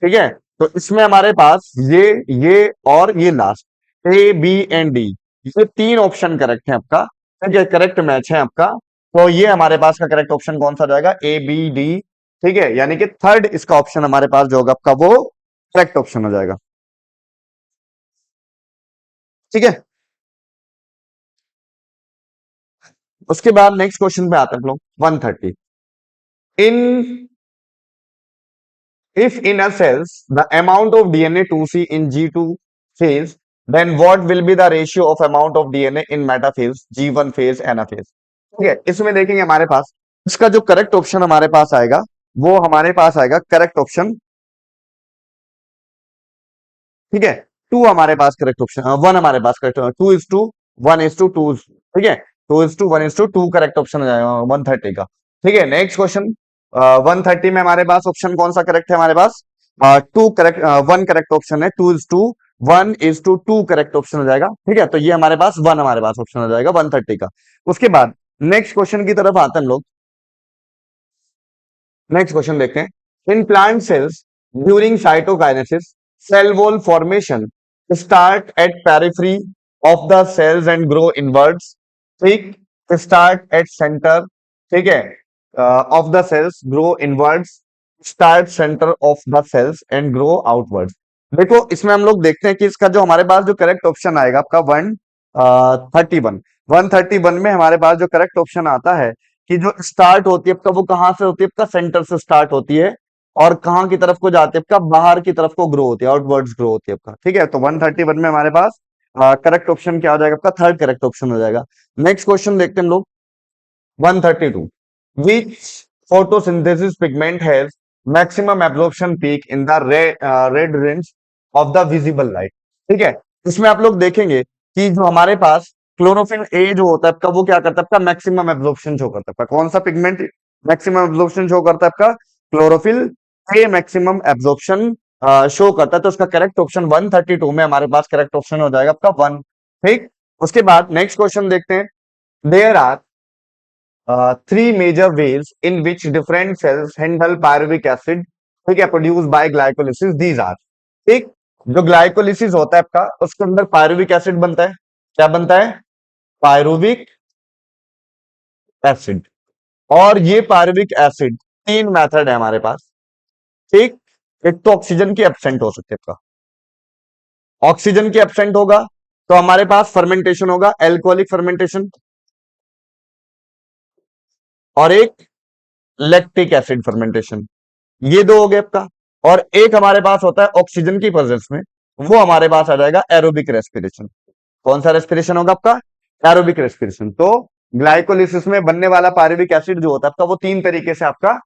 ठीक है, तो इसमें हमारे पास ये और ये last, A B and D, ये तीन ऑप्शन करेक्ट है आपका। ठीक है, करेक्ट मैच है आपका। तो ये हमारे पास का करेक्ट ऑप्शन कौन सा जाएगा, ए बी डी। ठीक है, यानी कि थर्ड इसका ऑप्शन हमारे पास जो होगा आपका वो करेक्ट ऑप्शन हो जाएगा। ठीक है, उसके बाद नेक्स्ट क्वेश्चन पे आते हैं हम लोग, 130। इन if in a cells the amount of DNA 2C in G2 phase, then what will be the ratio of amount of DNA in metaphase, G1 phase, anaphase? ठीक है, इसमें देखेंगे हमारे पास इसका जो करेक्ट ऑप्शन हमारे पास आएगा वो हमारे पास आएगा करेक्ट ऑप्शन, ठीक है। टू हमारे पास करेक्ट ऑप्शन, वन हमारे पास करेक्ट, 2:1:2, ठीक है, 2:1:2 करेक्ट ऑप्शन हो जाएगा 130 का। ठीक है, नेक्स्ट क्वेश्चन, 130 में हमारे पास ऑप्शन कौन सा करेक्ट है हमारे पास, two correct, one correct option है, 2:1:2 करेक्ट ऑप्शन हो जाएगा। ठीक है, तो ये हमारे पास वन हमारे पास ऑप्शन हो जाएगा 130 का। उसके बाद नेक्स्ट क्वेश्चन की तरफ आते हैं हम लोग। नेक्स्ट क्वेश्चन देखते हैं, in plant cells during cytokinesis cell wall formation start at periphery of the cells and grow inwards, ठीक, स्टार्ट एट सेंटर, ठीक है, of the cells, grow inwards, start centre of the cells and grow outwards. देखो इसमें हम लोग देखते हैं कि इसका जो हमारे पास जो करेक्ट ऑप्शन आएगा आपका 131, 131 में हमारे पास जो करेक्ट ऑप्शन आता है कि जो स्टार्ट होती है आपका वो कहां से होती है, आपका सेंटर से स्टार्ट होती है और कहां की तरफ को जाती है, आपका बाहर की तरफ को ग्रो होती है, आउटवर्ड्स ग्रो होती है आपका। ठीक है, तो 131 में हमारे पास करेक्ट ऑप्शन क्या हो जाएगा आपका, थर्ड करेक्ट ऑप्शन हो जाएगा। नेक्स्ट क्वेश्चन देखते हैं हम लोग, 132, which photosynthesis pigment has maximum absorption peak in the red range of the visible light. ठीक है, इसमें आप लोग देखेंगे कि जो हमारे पास क्लोरोफिल ए जो होता है आपका वो क्या करता है, आपका मैक्सिमम एब्जॉर्प्शन शो करता है। आपका कौन सा पिगमेंट मैक्सिमम एब्जॉर्प्शन शो करता है, आपका chlorophyll A maximum absorption show करता है। तो उसका करेक्ट ऑप्शन 132 में हमारे पास करेक्ट ऑप्शन हो जाएगा आपका वन। ठीक, उसके बाद नेक्स्ट क्वेश्चन देखते हैं, there are three major ways in which different cells handle pyruvic acid, ठीक है, produce by glycolysis, these are, ठीक, जो ग्लाइकोलिसिस होता है आपका उसके अंदर पायरुविक एसिड बनता है, क्या बनता है, पायरुविक एसिड। और ये पायरुविक एसिड तीन मेथड है हमारे पास, ठीक, एक तो ऑक्सीजन की एब्सेंट हो सकती है आपका, ऑक्सीजन की एब्सेंट होगा तो हमारे पास फर्मेंटेशन होगा, एल्कोहलिक फर्मेंटेशन, और एक लैक्टिक एसिड फर्मेंटेशन, ये दो हो गए आपका। और एक हमारे पास होता है ऑक्सीजन की प्रेजेंस में, वो हमारे पास आ जाएगा एरोबिक रेस्पिरेशन। कौन सा रेस्पिरेशन होगा आपका, एरोबिक रेस्पिरेशन। तो ग्लाइकोलिसिस में बनने वाला पायरुविक एसिड जो होता है आपका वो तीन तरीके से आपका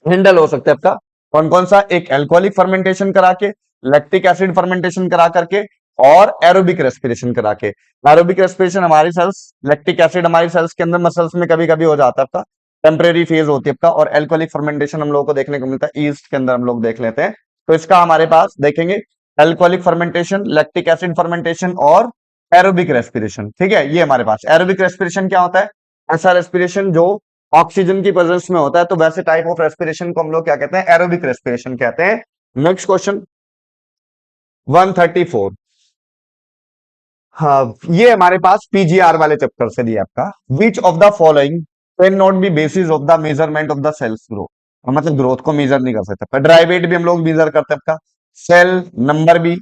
हैंडल हो सकता है आपका। कौन कौन सा, एक एल्कोहलिक फर्मेंटेशन करा के, लैक्टिक एसिड फर्मेंटेशन करा करके, और एरोबिक रेस्पिरेशन करा के। एरोबिक रेस्पिरेशन हमारी सेल्स, लैक्टिक एसिड हमारी सेल्स के अंदर मसल्स में कभी कभी हो जाता है आपका, टेम्परेरी फेज होती है आपका। और एल्कोहलिक फर्मेंटेशन हम लोगों को देखने को मिलता है ईस्ट के अंदर, हम लोग देख लेते हैं। तो इसका हमारे पास देखेंगे alcoholic fermentation, lactic acid fermentation और एरोबिक रेस्पिरेशन। ठीक है, ये हमारे पास एरोबिक रेस्पिरेशन क्या होता है, ऐसा रेस्पिरेशन जो ऑक्सीजन की प्रेजेंस में होता है। तो वैसे टाइप ऑफ रेस्पिरेशन को हम लोग क्या कहते हैं, एरोबिक रेस्पिरेशन कहते हैं। नेक्स्ट क्वेश्चन 134, हाँ, ये हमारे पास पीजीआर वाले चैप्टर से दिया आपका, which of the following can not be basis of the measurement of the cells growth, मतलब ग्रोथ को मेजर नहीं कर सकते। ड्राइवेट भी हम लोग मेजर करते हैं आपका, सेल नंबर भी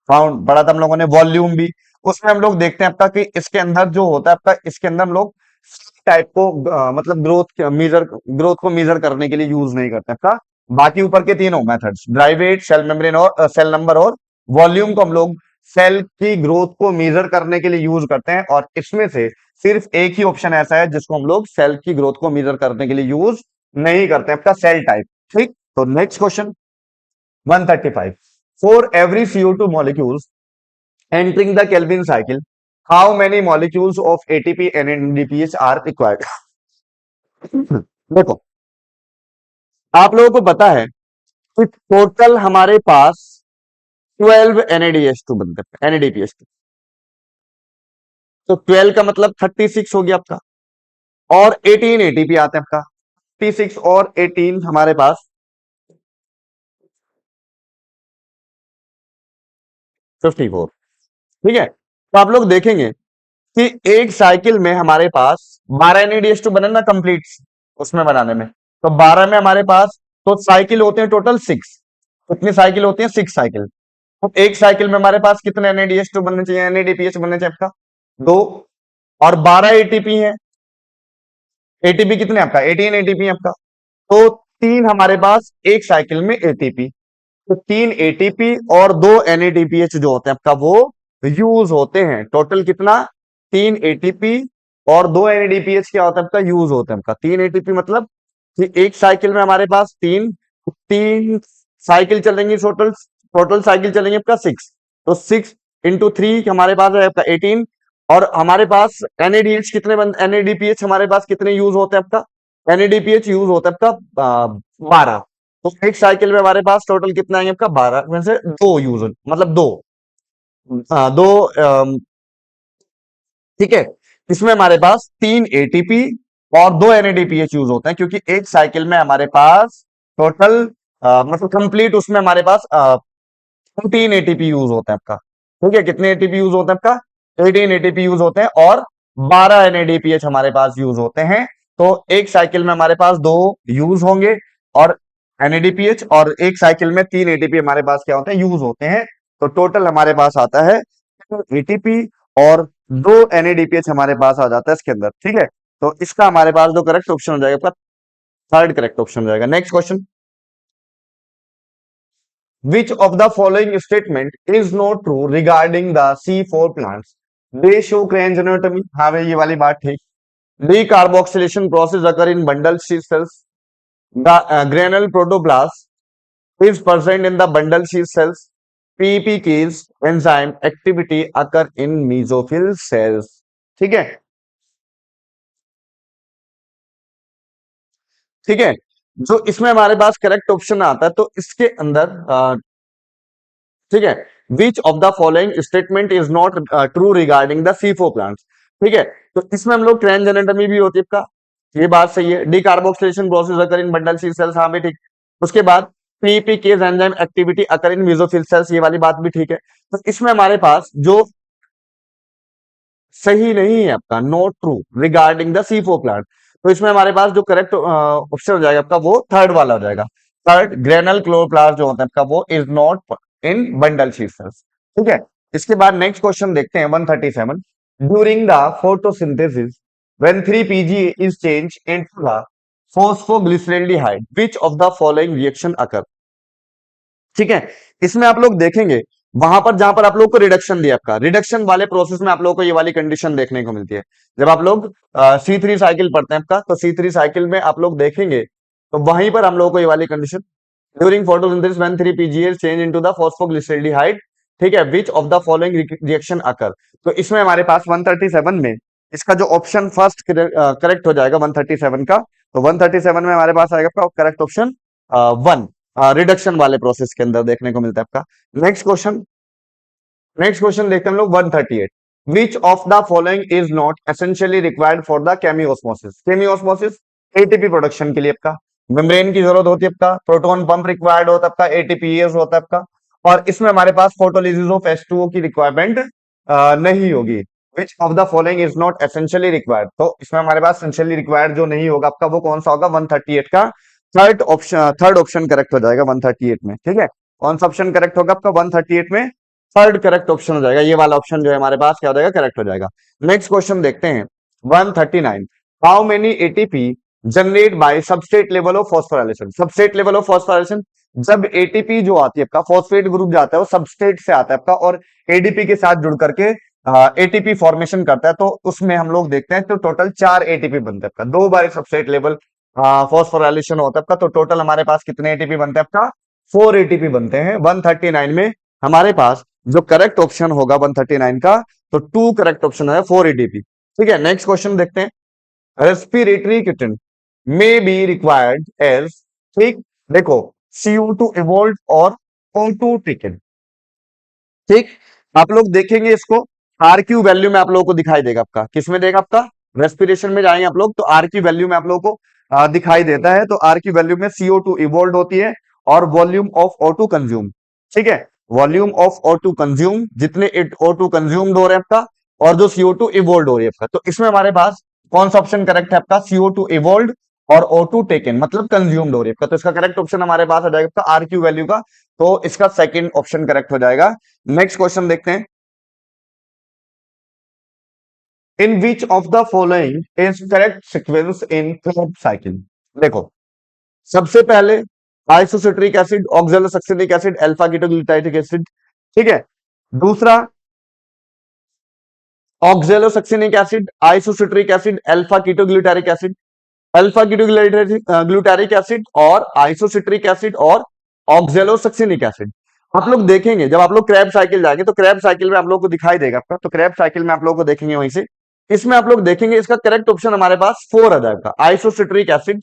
फाउंड पढ़ा था हम लोगों ने, वॉल्यूम भी। उसमें हम लोग देखते हैं आपका कि इसके अंदर जो होता है आपका, इसके अंदर हम लोग टाइप को मतलब ग्रोथ को मेजर करने के लिए यूज नहीं करते आपका। बाकी ऊपर के तीनों मेथड्स, ड्राइवेट, सेल मेम्ब्रेन और सेल नंबर और वॉल्यूम को हम लोग सेल की ग्रोथ को मेजर करने के लिए यूज करते हैं। और इसमें से सिर्फ एक ही ऑप्शन ऐसा है जिसको हम लोग सेल की ग्रोथ को मेजर करने के लिए यूज नहीं करते, आपका सेल टाइप। ठीक, तो next question 135, for every CO2 molecules entering the Kelvin cycle, how many molecules of ATP and NADPH are required? देखो आप लोगों को पता है कि टोटल हमारे पास 12 NADH2 बनते हैं, NADPH2। तो 12 का मतलब 36 हो गया आपका, और 18 ATP आते हैं आपका, 36 और 18 हमारे पास 54। ठीक है, तो आप लोग देखेंगे कि एक साइकिल में हमारे पास 12 NADH2 बने ना कंप्लीट, उसमें बनाने में, तो 12 में हमारे पास तो साइकिल होते हैं टोटल 6। कितनी साइकिल होती है, 6 साइकिल। तो एक साइकिल में हमारे पास कितने NADH2 बनने चाहिए, NADPH बनने चाहिए आपका 2, और 12 ATP है। एटीपी कितने आपका, 18 ATP है आपका। तो तीन हमारे पास एक साइकिल में एटीपी, तो तीन एटीपी और दो एनएडीपीएच जो होते हैं आपका वो यूज होते हैं। टोटल कितना? तीन एटीपी और दो एनएडीपीएच क्या होता है आपका? यूज होते हैं आपका। तीन एटीपी मतलब कि एक साइकिल में हमारे पास तीन तीन साइकिल चलेंगी, टोटल टोटल साइकिल चलेंगे आपका सिक्स, तो सिक्स इंटू थ्री हमारे पास है आपका 18। और हमारे पास एनएडीएच कितने एनएडीपीएच हमारे पास कितने यूज होते हैं आपका? एनएडीपीएच यूज होता है आपका 12। तो एक साइकिल में हमारे पास टोटल कितना आएंगे आपका? 12 में से दो यूज, मतलब दो, दो, ठीक है। इसमें हमारे पास तीन एटीपी और दो एनएडीपीएच यूज होते हैं, क्योंकि एक साइकिल में हमारे पास टोटल मतलब कंप्लीट उसमें हमारे पास 14 एटीपी यूज होते हैं आपका। ठीक है, कितने एटीपी यूज होते हैं आपका? 18 एटीपी यूज होते हैं और 12 एनएडीपीएच हमारे पास यूज होते हैं। तो एक साइकिल में हमारे पास दो यूज होंगे और एनएडीपीएच, और एक साइकिल में तीन एटीपी हमारे पास क्या होते हैं? यूज होते हैं। तो टोटल हमारे पास आता है एटीपी और दो एनएडीपीएच हमारे पास आ जाता है इसके अंदर। ठीक है, तो इसका हमारे पास जो करेक्ट ऑप्शन हो जाएगा आपका थर्ड करेक्ट ऑप्शन हो जाएगा। Next question, which of the following statement is not true regarding the C4 plants? They show craniotomy anatomy. हाँ भाई, ये वाली बात ठीक। Decarboxylation process occur in bundle sheath cells. The granule protoblast is present in the bundle sheath cells. PPK's enzyme activity occur in mesophyll cells. ठीक है, ठीक है। जो इसमें हमारे पास करेक्ट ऑप्शन आता है, तो इसके अंदर ठीक है, which of the following statement is not true regarding the C4 plants. ठीक है, तो इसमें हम लोग ट्रांसजेनिटमी भी होती है का, ये बात सही है। डीकार्बोक्सिलेशन प्रोसेस अकर इन बंडल सी सेल्स, हाँ भी ठीक। उसके बाद पीपीकेज एंजाइम एक्टिविटी अकर इन मेसोफिल सेल्स, ये वाली बात भी ठीक है। तो इसमें हमारे पास जो सही नहीं है आपका, not true regarding the C4 plant, तो इसमें हमारे पास जो करेक्ट ऑप्शन हो जाएगा आपका वो थर्ड वाला हो जाएगा। थर्ड, ग्रेनल क्लोरोप्लास्ट जो होता है आपका वो is not in bundle sheath cells. ठीक है, इसके बाद नेक्स्ट क्वेश्चन देखते हैं 137। During the photosynthesis when 3 PGA is change into the phosphoglyceraldehyde, which of the following reaction occur. ठीक है, इसमें आप लोग देखेंगे वहां पर जहां पर आप लोग को रिडक्शन दिया आपका, रिडक्शन वाले प्रोसेस में आप लोगों को ये वाली कंडीशन देखने को मिलती है। जब आप लोग C3 साइकिल पढ़ते हैं आपका, तो C3 साइकिल में आप लोग देखेंगे तो वहीं पर हम लोगों को ये वाली condition, during photosynthesis when 3 PGA change into the phosphoglyceraldehyde, ठीक है, which of the following reaction occur. तो इसमें हमारे पास 137 में इसका जो ऑप्शन फर्स्ट करेक्ट हो जाएगा 137 का, तो 137 में हमारे पास आएगा करेक्ट ऑप्शन वन, रिडक्शन वाले प्रोसेस के अंदर देखने को मिलता है आपका। नेक्स्ट क्वेश्चन, नेक्स्ट क्वेश्चन देखते हैं हम लोग 138। विच of the following is not essentially required for the chemiosmosis. Chemiosmosis ATP production के लिए आपका मेम्ब्रेन की जरूरत होती है आपका, प्रोटॉन पंप रिक्वायर्ड होता है आपका, एटीपीएस होता है आपका, और इसमें हमारे पास फोटोलिसिस ऑफ H2O की रिक्वायरमेंट नहीं होगी। विच of the following is not essentially required, तो इसमें हमारे पास एसेंशियली रिक्वायर्ड जो नहीं होगा आपका वो कौन सा होगा? 138 का थर्ड ऑप्शन करेक्ट हो जाएगा 138 में। ठीक है, कौन सा ऑप्शन करेक्ट होगा आपका 138 में? थर्ड करेक्ट ऑप्शन हो जाएगा, ये वाला ऑप्शन जो है हमारे पास क्या हो जाएगा? करेक्ट हो जाएगा। नेक्स्ट क्वेश्चन देखते हैं 139। How many ATP generate bye substrate level of phosphorylation. Substrate level of phosphorylation, जब एटीपी जो आती है आपका, फॉस्फेट ग्रुप जाता है वो सबस्ट्रेट से आता है आपका और एडीपी के साथ जुड़ करके एटीपी फॉर्मेशन करता है, तो उसमें हम लोग देखते हैं तो टोटल 4 एटीपी बनते हैं आपका। दो बार सबस्ट्रेट लेवल फॉस्फोराइलेशन होता है आपका, तो टोटल हमारे पास कितने एटीपी बनते हैं आपका? 4 एटीपी बनते हैं। 139 में हमारे पास जो करेक्ट ऑप्शन होगा 139 का, तो टू करेक्ट ऑप्शन है 4 एटीपी। ठीक है, नेक्स्ट क्वेश्चन देखते हैं। Respiratory quotient may be required as, ठीक, देखो, CO2 इवोल्व और O2 टिकन। ठीक, आप लोग देखेंगे इसको RQ वैल्यू में आप लोगों को दिखाई देगा आपका, किसमें देगा आपका? रेस्पिरेशन में जाएंगे आप लोग तो RQ वैल्यू में आप लोगों को दिखाई देता है। तो RQ वैल्यू में CO2 इवोल्व होती है और वॉल्यूम ऑफ O2 कंज्यूम। ठीक है, वॉल्यूम ऑफ O2 कंज्यूम, जितने O2 कंज्यूम्ड हो रहे हैं आपका और जो CO2 इवोल्व हो रही है आपका, तो इसमें हमारे पास कौन सा ऑप्शन करेक्ट है आपका? CO2 इवोल्व और O2 टेकन, मतलब कंज्यूम्ड हो रही है आपका, तो इसका करेक्ट ऑप्शन हमारे पास आ जाएगा आपका RQ वैल्यू का, तो इसका सेकंड ऑप्शन करेक्ट हो जाएगा। नेक्स्ट क्वेश्चन देखते हैं। In which of the following is correct sequence in Kreb cycle. देखो, सबसे पहले isocitric acid, oxalosuccinic acid, alpha ketoglutaric acid, ठीक है। दूसरा oxalosuccinic acid, isocitric acid, alpha ketoglutaric acid, alpha glutaric acid और आइसोसिट्रिक एसिड और ऑक्सैलोसक्सेनिक एसिड। आप लोग देखेंगे जब आप लोग क्रैब साइकिल जाएंगे तो क्रैब साइकिल में आप लोग को दिखाई देगा आपका, तो क्रैब साइकिल में आप लोग को देखेंगे वहीं से। इसमें आप लोग देखेंगे इसका करेक्ट ऑप्शन हमारे पास 4 आ जाएगा, आइसोसिट्रिक एसिड,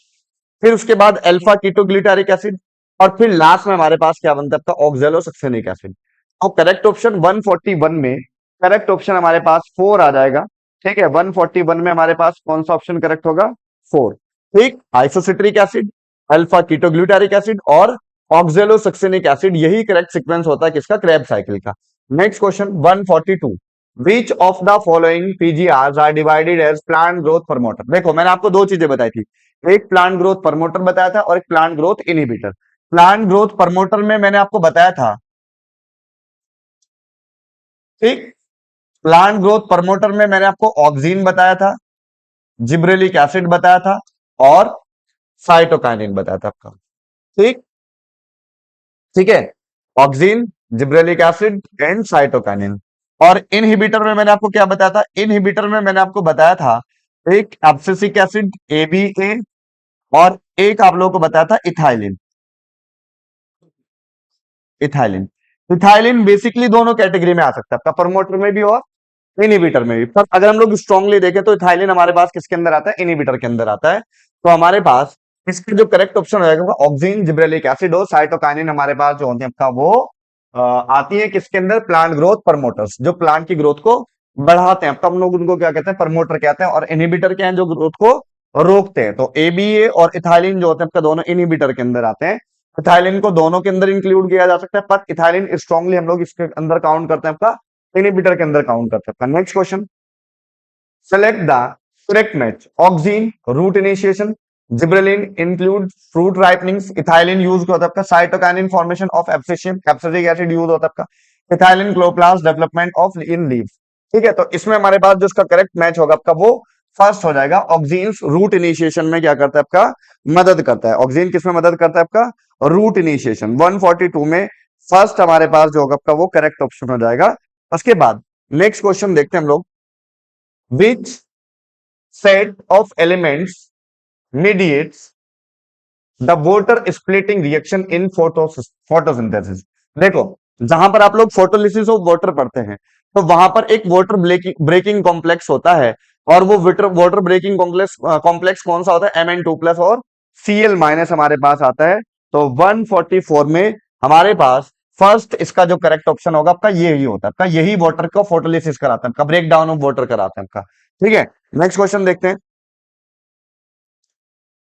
फिर उसके बाद अल्फा कीटोग्लूटारिक एसिड और फिर लास्ट में हमारे पास क्या बनता है आपका, ऑक्सैलोसक्सेनिक एसिड। और करेक्ट ऑप्शन 141 में करेक्ट ऑप्शन हमारे पास 4 आ जाएगा, ठीक है। 141 में हमारे पास कौन सा ऑप्शन करेक्ट होगा, 4, ठीक। Isocitric acid, alpha ketoglutaric acid और ऑक्सैलोसक्सेनिक एसिड, यही करेक्ट सीक्वेंस होता है किसका, क्रैब साइकिल का। Next question 142, which of the following PGR are divided as plant growth promoter. देखो मैंने आपको दो चीजें बताई थी, एक प्लांट ग्रोथ प्रमोटर बताया था और एक plant growth inhibitor. Plant growth promoter में मैंने आपको बताया था, ठीक, प्लांट ग्रोथ प्रमोटर में मैंने आपको ऑक्सीन बताया था, जिब्रेलिक एसिड बताया था और साइटोकाइनिन बताया था आपका, ठीक, ठीक है। Oxygen, gibberellic acid and cytokinin. और इनहिबिटर में मैंने आपको क्या बताया था, इनहिबिटर में मैंने आपको बताया था एक एब्सिसिक एसिड ABA और एक आप लोगों को बताया था इथाइलिन। इथाइलिन, इथाइलिन बेसिकली दोनों कैटेगरी में आ सकता है आपका, प्रमोटर में भी और इनहिबिटर में भी। पर अगर हम लोग स्ट्रांगली देखें तो इथाइलिन हमारे पास किसके अंदर आता है, इनहिबिटर के अंदर आता है। तो हमारे पास इसका जो करेक्ट ऑप्शन हो जाएगा ऑक्सीन, जिब्रेलिक एसिड और साइटोकाइनिन हमारे पास जो होते हैं आपका वो आती है किसके अंदर, प्लांट ग्रोथ प्रमोटर्स, जो प्लांट की ग्रोथ को बढ़ाते हैं, तब हम लोग उनको क्या कहते हैं, प्रमोटर कहते हैं। और इनहिबिटर क्या है, जो ग्रोथ को रोकते हैं। तो ABA और इथाइलिन जो होते हैं आपका दोनों इनहिबिटर के अंदर आते हैं। इथाइलिन को दोनों के अंदर इंक्लूड किया जा सकता है, पर इथाइलिन स्ट्रांगली हम लोग इसके अंदर काउंट करते हैं आपका, इनहिबिटर के अंदर काउंट करते हैं आपका। Next question, select the correct match, auxin root initiation, gibberellin include fruit ripening, ethylene use होता है आपका cytokinin formation of abscission, abscisic acid use होता है आपका ethylene chloroplast development of in leaves, ठीक है। तो इसमें हमारे पास जो इसका करेक्ट मैच होगा आपका वो फर्स्ट हो जाएगा, ऑक्सीन रूट इनिशिएशन में क्या करता है आपका, मदद करता है। ऑक्सीन किसमें मदद करता है आपका, रूट इनिशिएशन। 142 में फर्स्ट हमारे पास जो होगा आपका वो करेक्ट ऑप्शन हो जाएगा। उसके बाद नेक्स्ट क्वेश्चन देखते हैं हम लोग, which set of elements mediates the water splitting reaction in photosynthesis. देखो जहां पर आप लोग फोटोलिसिस ऑफ वाटर पढ़ते हैं तो वहां पर एक वाटर ब्रेकिंग कॉम्प्लेक्स होता है, और वो वाटर ब्रेकिंग कॉम्प्लेक्स कौन सा होता है, Mn2+ और Cl- हमारे पास आता है। तो 144 में हमारे पास फर्स्ट इसका जो करेक्ट ऑप्शन होगा आपका यही होता है आपका, यही वाटर का फोटोलिसिस कराता है आपका, ब्रेक डाउन ऑफ वाटर कराता है आपका, ठीक है। नेक्स्ट क्वेश्चन देखते हैं,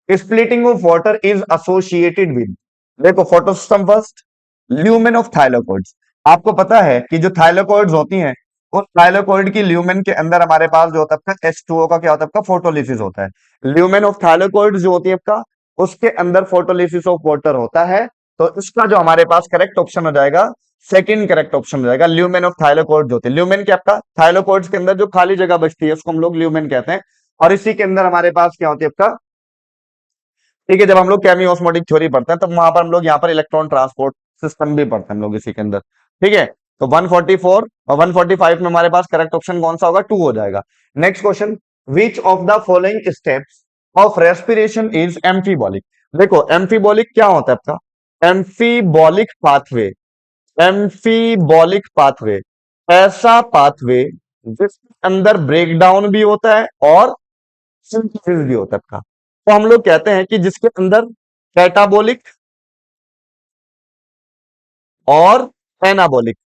splitting of water is associated with, देखो photo system first, lumen of thylakoids. आपको पता है कि जो थाइलाकोइड्स होती हैं उस थाइलाकोइड की ल्यूमेन के अंदर हमारे पास जो होता है आपका H2O का क्या होता है आपका, फोटोलिसिस होता है। ल्यूमेन ऑफ थाइलाकोइड्स जो होती है आपका उसके अंदर फोटोलिसिस ऑफ वाटर होता है। तो इसका जो हमारे पास करेक्ट ऑप्शन हो जाएगा, सेकंड करेक्ट ऑप्शन हो जाएगा, ल्यूमेन ऑफ थाइलाकोइड्स होते हैं। ल्यूमेन क्या आपका, थाइलाकोइड्स के अंदर जो खाली जगह बचती है उसको हम लोग ल्यूमेन कहते हैं। और इसी के अंदर हमारे पास क्या होती है आपका, ठीक है, जब हम लोग केमी ऑस्मोटिक थ्योरी पढ़ते हैं तब वहां पर हम लोग यहाँ पर इलेक्ट्रॉन ट्रांसपोर्ट सिस्टम भी पढ़ते हैं हम लोग इसी के अंदर, ठीक है। तो 144 और 145 में हमारे पास करेक्ट ऑप्शन कौन सा होगा, 2 हो जाएगा। Next question, which of the following steps of respiration is amphibolic. देखो एम्फीबॉलिक क्या होता है आपका, एम्फीबॉलिक पाथवे, एम्फीबॉलिक पाथवे ऐसा पाथवे जिसके अंदर ब्रेकडाउन भी होता है और सिंथेसिस भी होता है आपका। तो हम लोग कहते हैं कि जिसके अंदर कैटाबोलिक और एनाबोलिक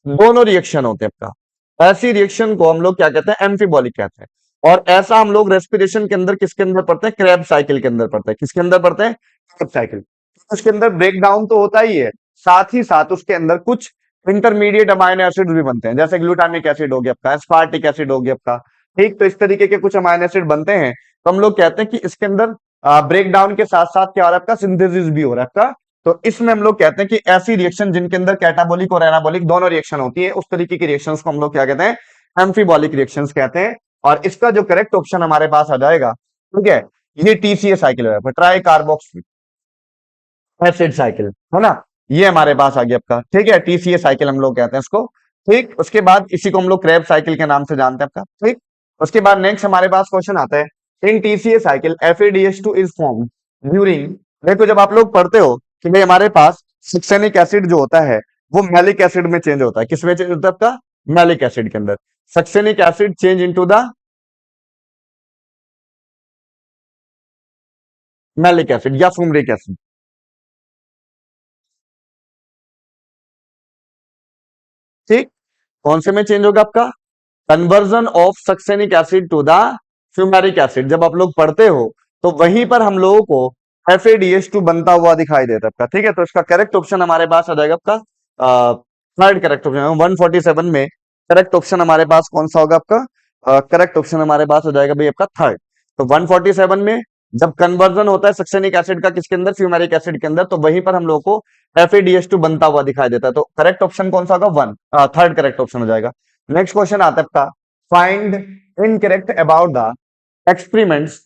दोनों रिएक्शन होते हैं आपका, ऐसी रिएक्शन को हम लोग क्या कहते हैं, एम्फीबॉलिक कहते हैं। और ऐसा हम लोग रेस्पिरेशन के अंदर किसके अंदर पढ़ते हैं, क्रैब साइकिल के अंदर पढ़ते हैं। किसके अंदर पढ़ते हैं, क्रैब साइकिल। उसके अंदर ब्रेक डाउन तो होता ही है, साथ ही साथ उसके अंदर कुछ इंटरमीडिएट अमाइनो एसिड भी बनते हैं, जैसे ग्लूटामिक एसिड हो गया आपका, एस्पार्टिक एसिड हो गया आपका, ठीक। तो इस तरीके के कुछ अमाइनो एसिड बनते हैं। तो हम लोग कहते हैं कि इसके अंदर ब्रेक डाउन के साथ साथ क्या हो रहा है आपका, सिंथेसिस भी हो रहा है आपका। तो इसमें हम लोग कहते हैं कि ऐसी रिएक्शन जिनके अंदर कैटाबोलिक और एनाबोलिक दोनों रिएक्शन होती है, उस तरीके की रिएक्शंस को हम लोग क्या कहते हैं, एम्फीबॉलिक रिएक्शंस कहते हैं। और इसका जो करेक्ट ऑप्शन हमारे पास आ जाएगा, ठीक है, ये TCA साइकिल है, ट्राई कार्बोक्सी, एसिड साइकिल, है ना। ये हमारे पास आ गया आपका, ठीक है, टीसीए साइकिल हम लोग कहते हैं इसको। ठीक, उसके बाद इसी को हम लोग क्रेब साइकिल के नाम से जानते हैं आपका। ठीक, उसके बाद नेक्स्ट हमारे पास क्वेश्चन आता है, in TCA cycle FeDH2 is form during. देखो जब आप लोग पढ़ते हो कि भाई हमारे पास सक्सेनिक एसिड जो होता है वो मैलिक एसिड में चेंज होता है, किसमें चेंज होता है आपका, मैलिक एसिड के अंदर। Succinic acid change into the malic acid या फ्यूमरिक एसिड। ठीक, कौन से में चेंज होगा आपका, conversion of succinic acid to the fumaric acid. जब आप लोग पढ़ते हो तो वहीं पर हम लोगों को FeDH2 बनता हुआ दिखाई देता है आपका। ठीक है, तो इसका करेक्ट ऑप्शन हमारे पास आ जाएगा आपका थर्ड करेक्ट ऑप्शन 147 में। करेक्ट ऑप्शन हमारे पास कौन सा होगा आपका, करेक्ट ऑप्शन हमारे पास हो जाएगा भाई आपका थर्ड। तो 147 में जब कन्वर्जन होता है सक्सेनिक एसिड का किसके अंदर, फ्यूमेरिक एसिड के अंदर, तो वहीं पर हम लोग को FeDH2 बनता हुआ दिखाई देता है। तो करेक्ट ऑप्शन कौन सा होगा, वन, थर्ड करेक्ट ऑप्शन हो जाएगा। नेक्स्ट क्वेश्चन आता है आपका, find incorrect about the experiments,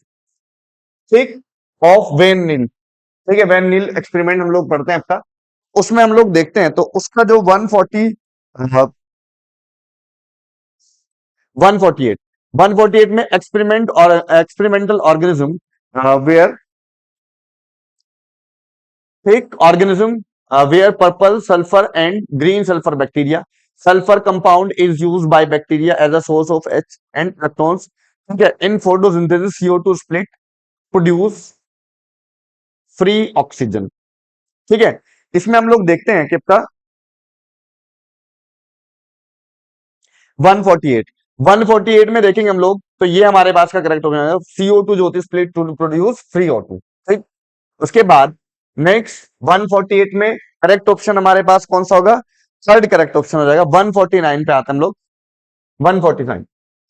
ठीक, ऑफ वेन नील। ठीक है, वेन नील एक्सपेरिमेंट हम लोग पढ़ते हैं आपका, उसमें हम लोग देखते हैं तो उसका जो 140 148 148 में एक्सपेरिमेंट और एक्सपेरिमेंटल ऑर्गेनिज्म वेयर, ठीक, organism were purple sulphur and green sulphur bacteria. Sulphur compound is use by bacteria as a source of H and electrons. ठीक है, in photosynthesis CO2 split produce free oxygen. ठीक है, इसमें हम लोग देखते हैं कि आपका 148 148 में देखेंगे हम लोग तो ये हमारे पास का करेक्ट ऑप्शन है, CO2 जो होती है split to produce free O2। ठीक, उसके बाद नेक्स्ट 148 में करेक्ट ऑप्शन हमारे पास कौन सा होगा, थर्ड करेक्ट ऑप्शन हो जाएगा। 149 पे आते हैं हम लोग, 149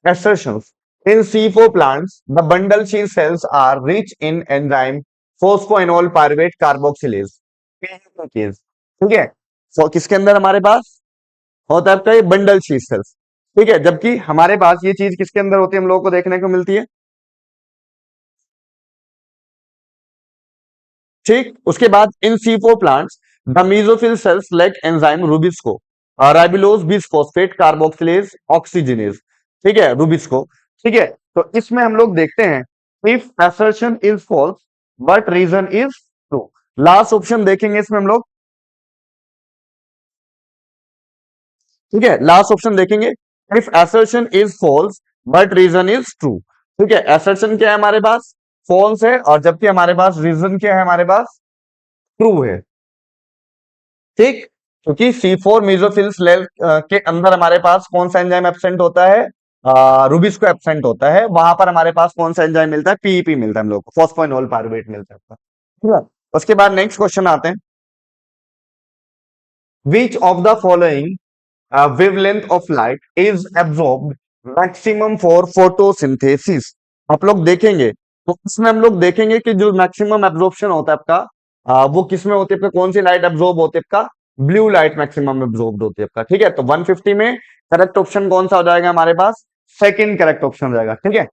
assertions in C4 plants the bundle sheath cells are rich in enzyme phosphoenol pyruvate carboxylase, ठीक है। तो किसके अंदर हमारे पास होता है आपका ये बंडल शीथ सेल्स। ठीक है, जबकि हमारे पास ये चीज किसके अंदर होती है, हम लोगों को देखने को मिलती है। ठीक, उसके बाद in C4 plants the mesophyll cells lack enzyme rubisco ribulose bisphosphate carboxylase oxygenase. ठीक है, रूबिस्को। ठीक है, तो इसमें हम लोग देखते हैं if assertion is false but reason is true. Last option देखेंगे इसमें हम लोग, ठीक है, लास्ट ऑप्शन देखेंगे if assertion is false but reason is true. ठीक है, असर्शन क्या है हमारे पास, फॉल्स है, और जबकि हमारे पास रीजन क्या है, हमारे पास ट्रू है। ठीक, क्योंकि C4 मीजोफिल सेल के अंदर हमारे पास कौन सा एंजाइम एब्सेंट होता है, रूबिस्को एब्सेंट होता है, वहां पर हमारे पास कौन सा एंजाइम मिलता है, पीईपी मिलता है हम लोग को, फॉस्फोइनोल पायरुवेट मिलता है आपका। ठीक है, उसके बाद नेक्स्ट क्वेश्चन आते हैं, विच of the following wavelength of light is absorbed maximum for photosynthesis। आप लोग देखेंगे तो इसमें हम लोग देखेंगे कि जो मैक्सिमम एब्जॉर्प्शन होता है आपका, वो किस में होती है आपका, कौन सी लाइट एब्जॉर्ब होती है आपका, ब्लू लाइट मैक्सिमम एब्जॉर्ब होती है आपका। ठीक है, तो 150 में करेक्ट ऑप्शन कौन सा हो जाएगा हमारे पास, सेकंड करेक्ट ऑप्शन हो जाएगा। ठीक है,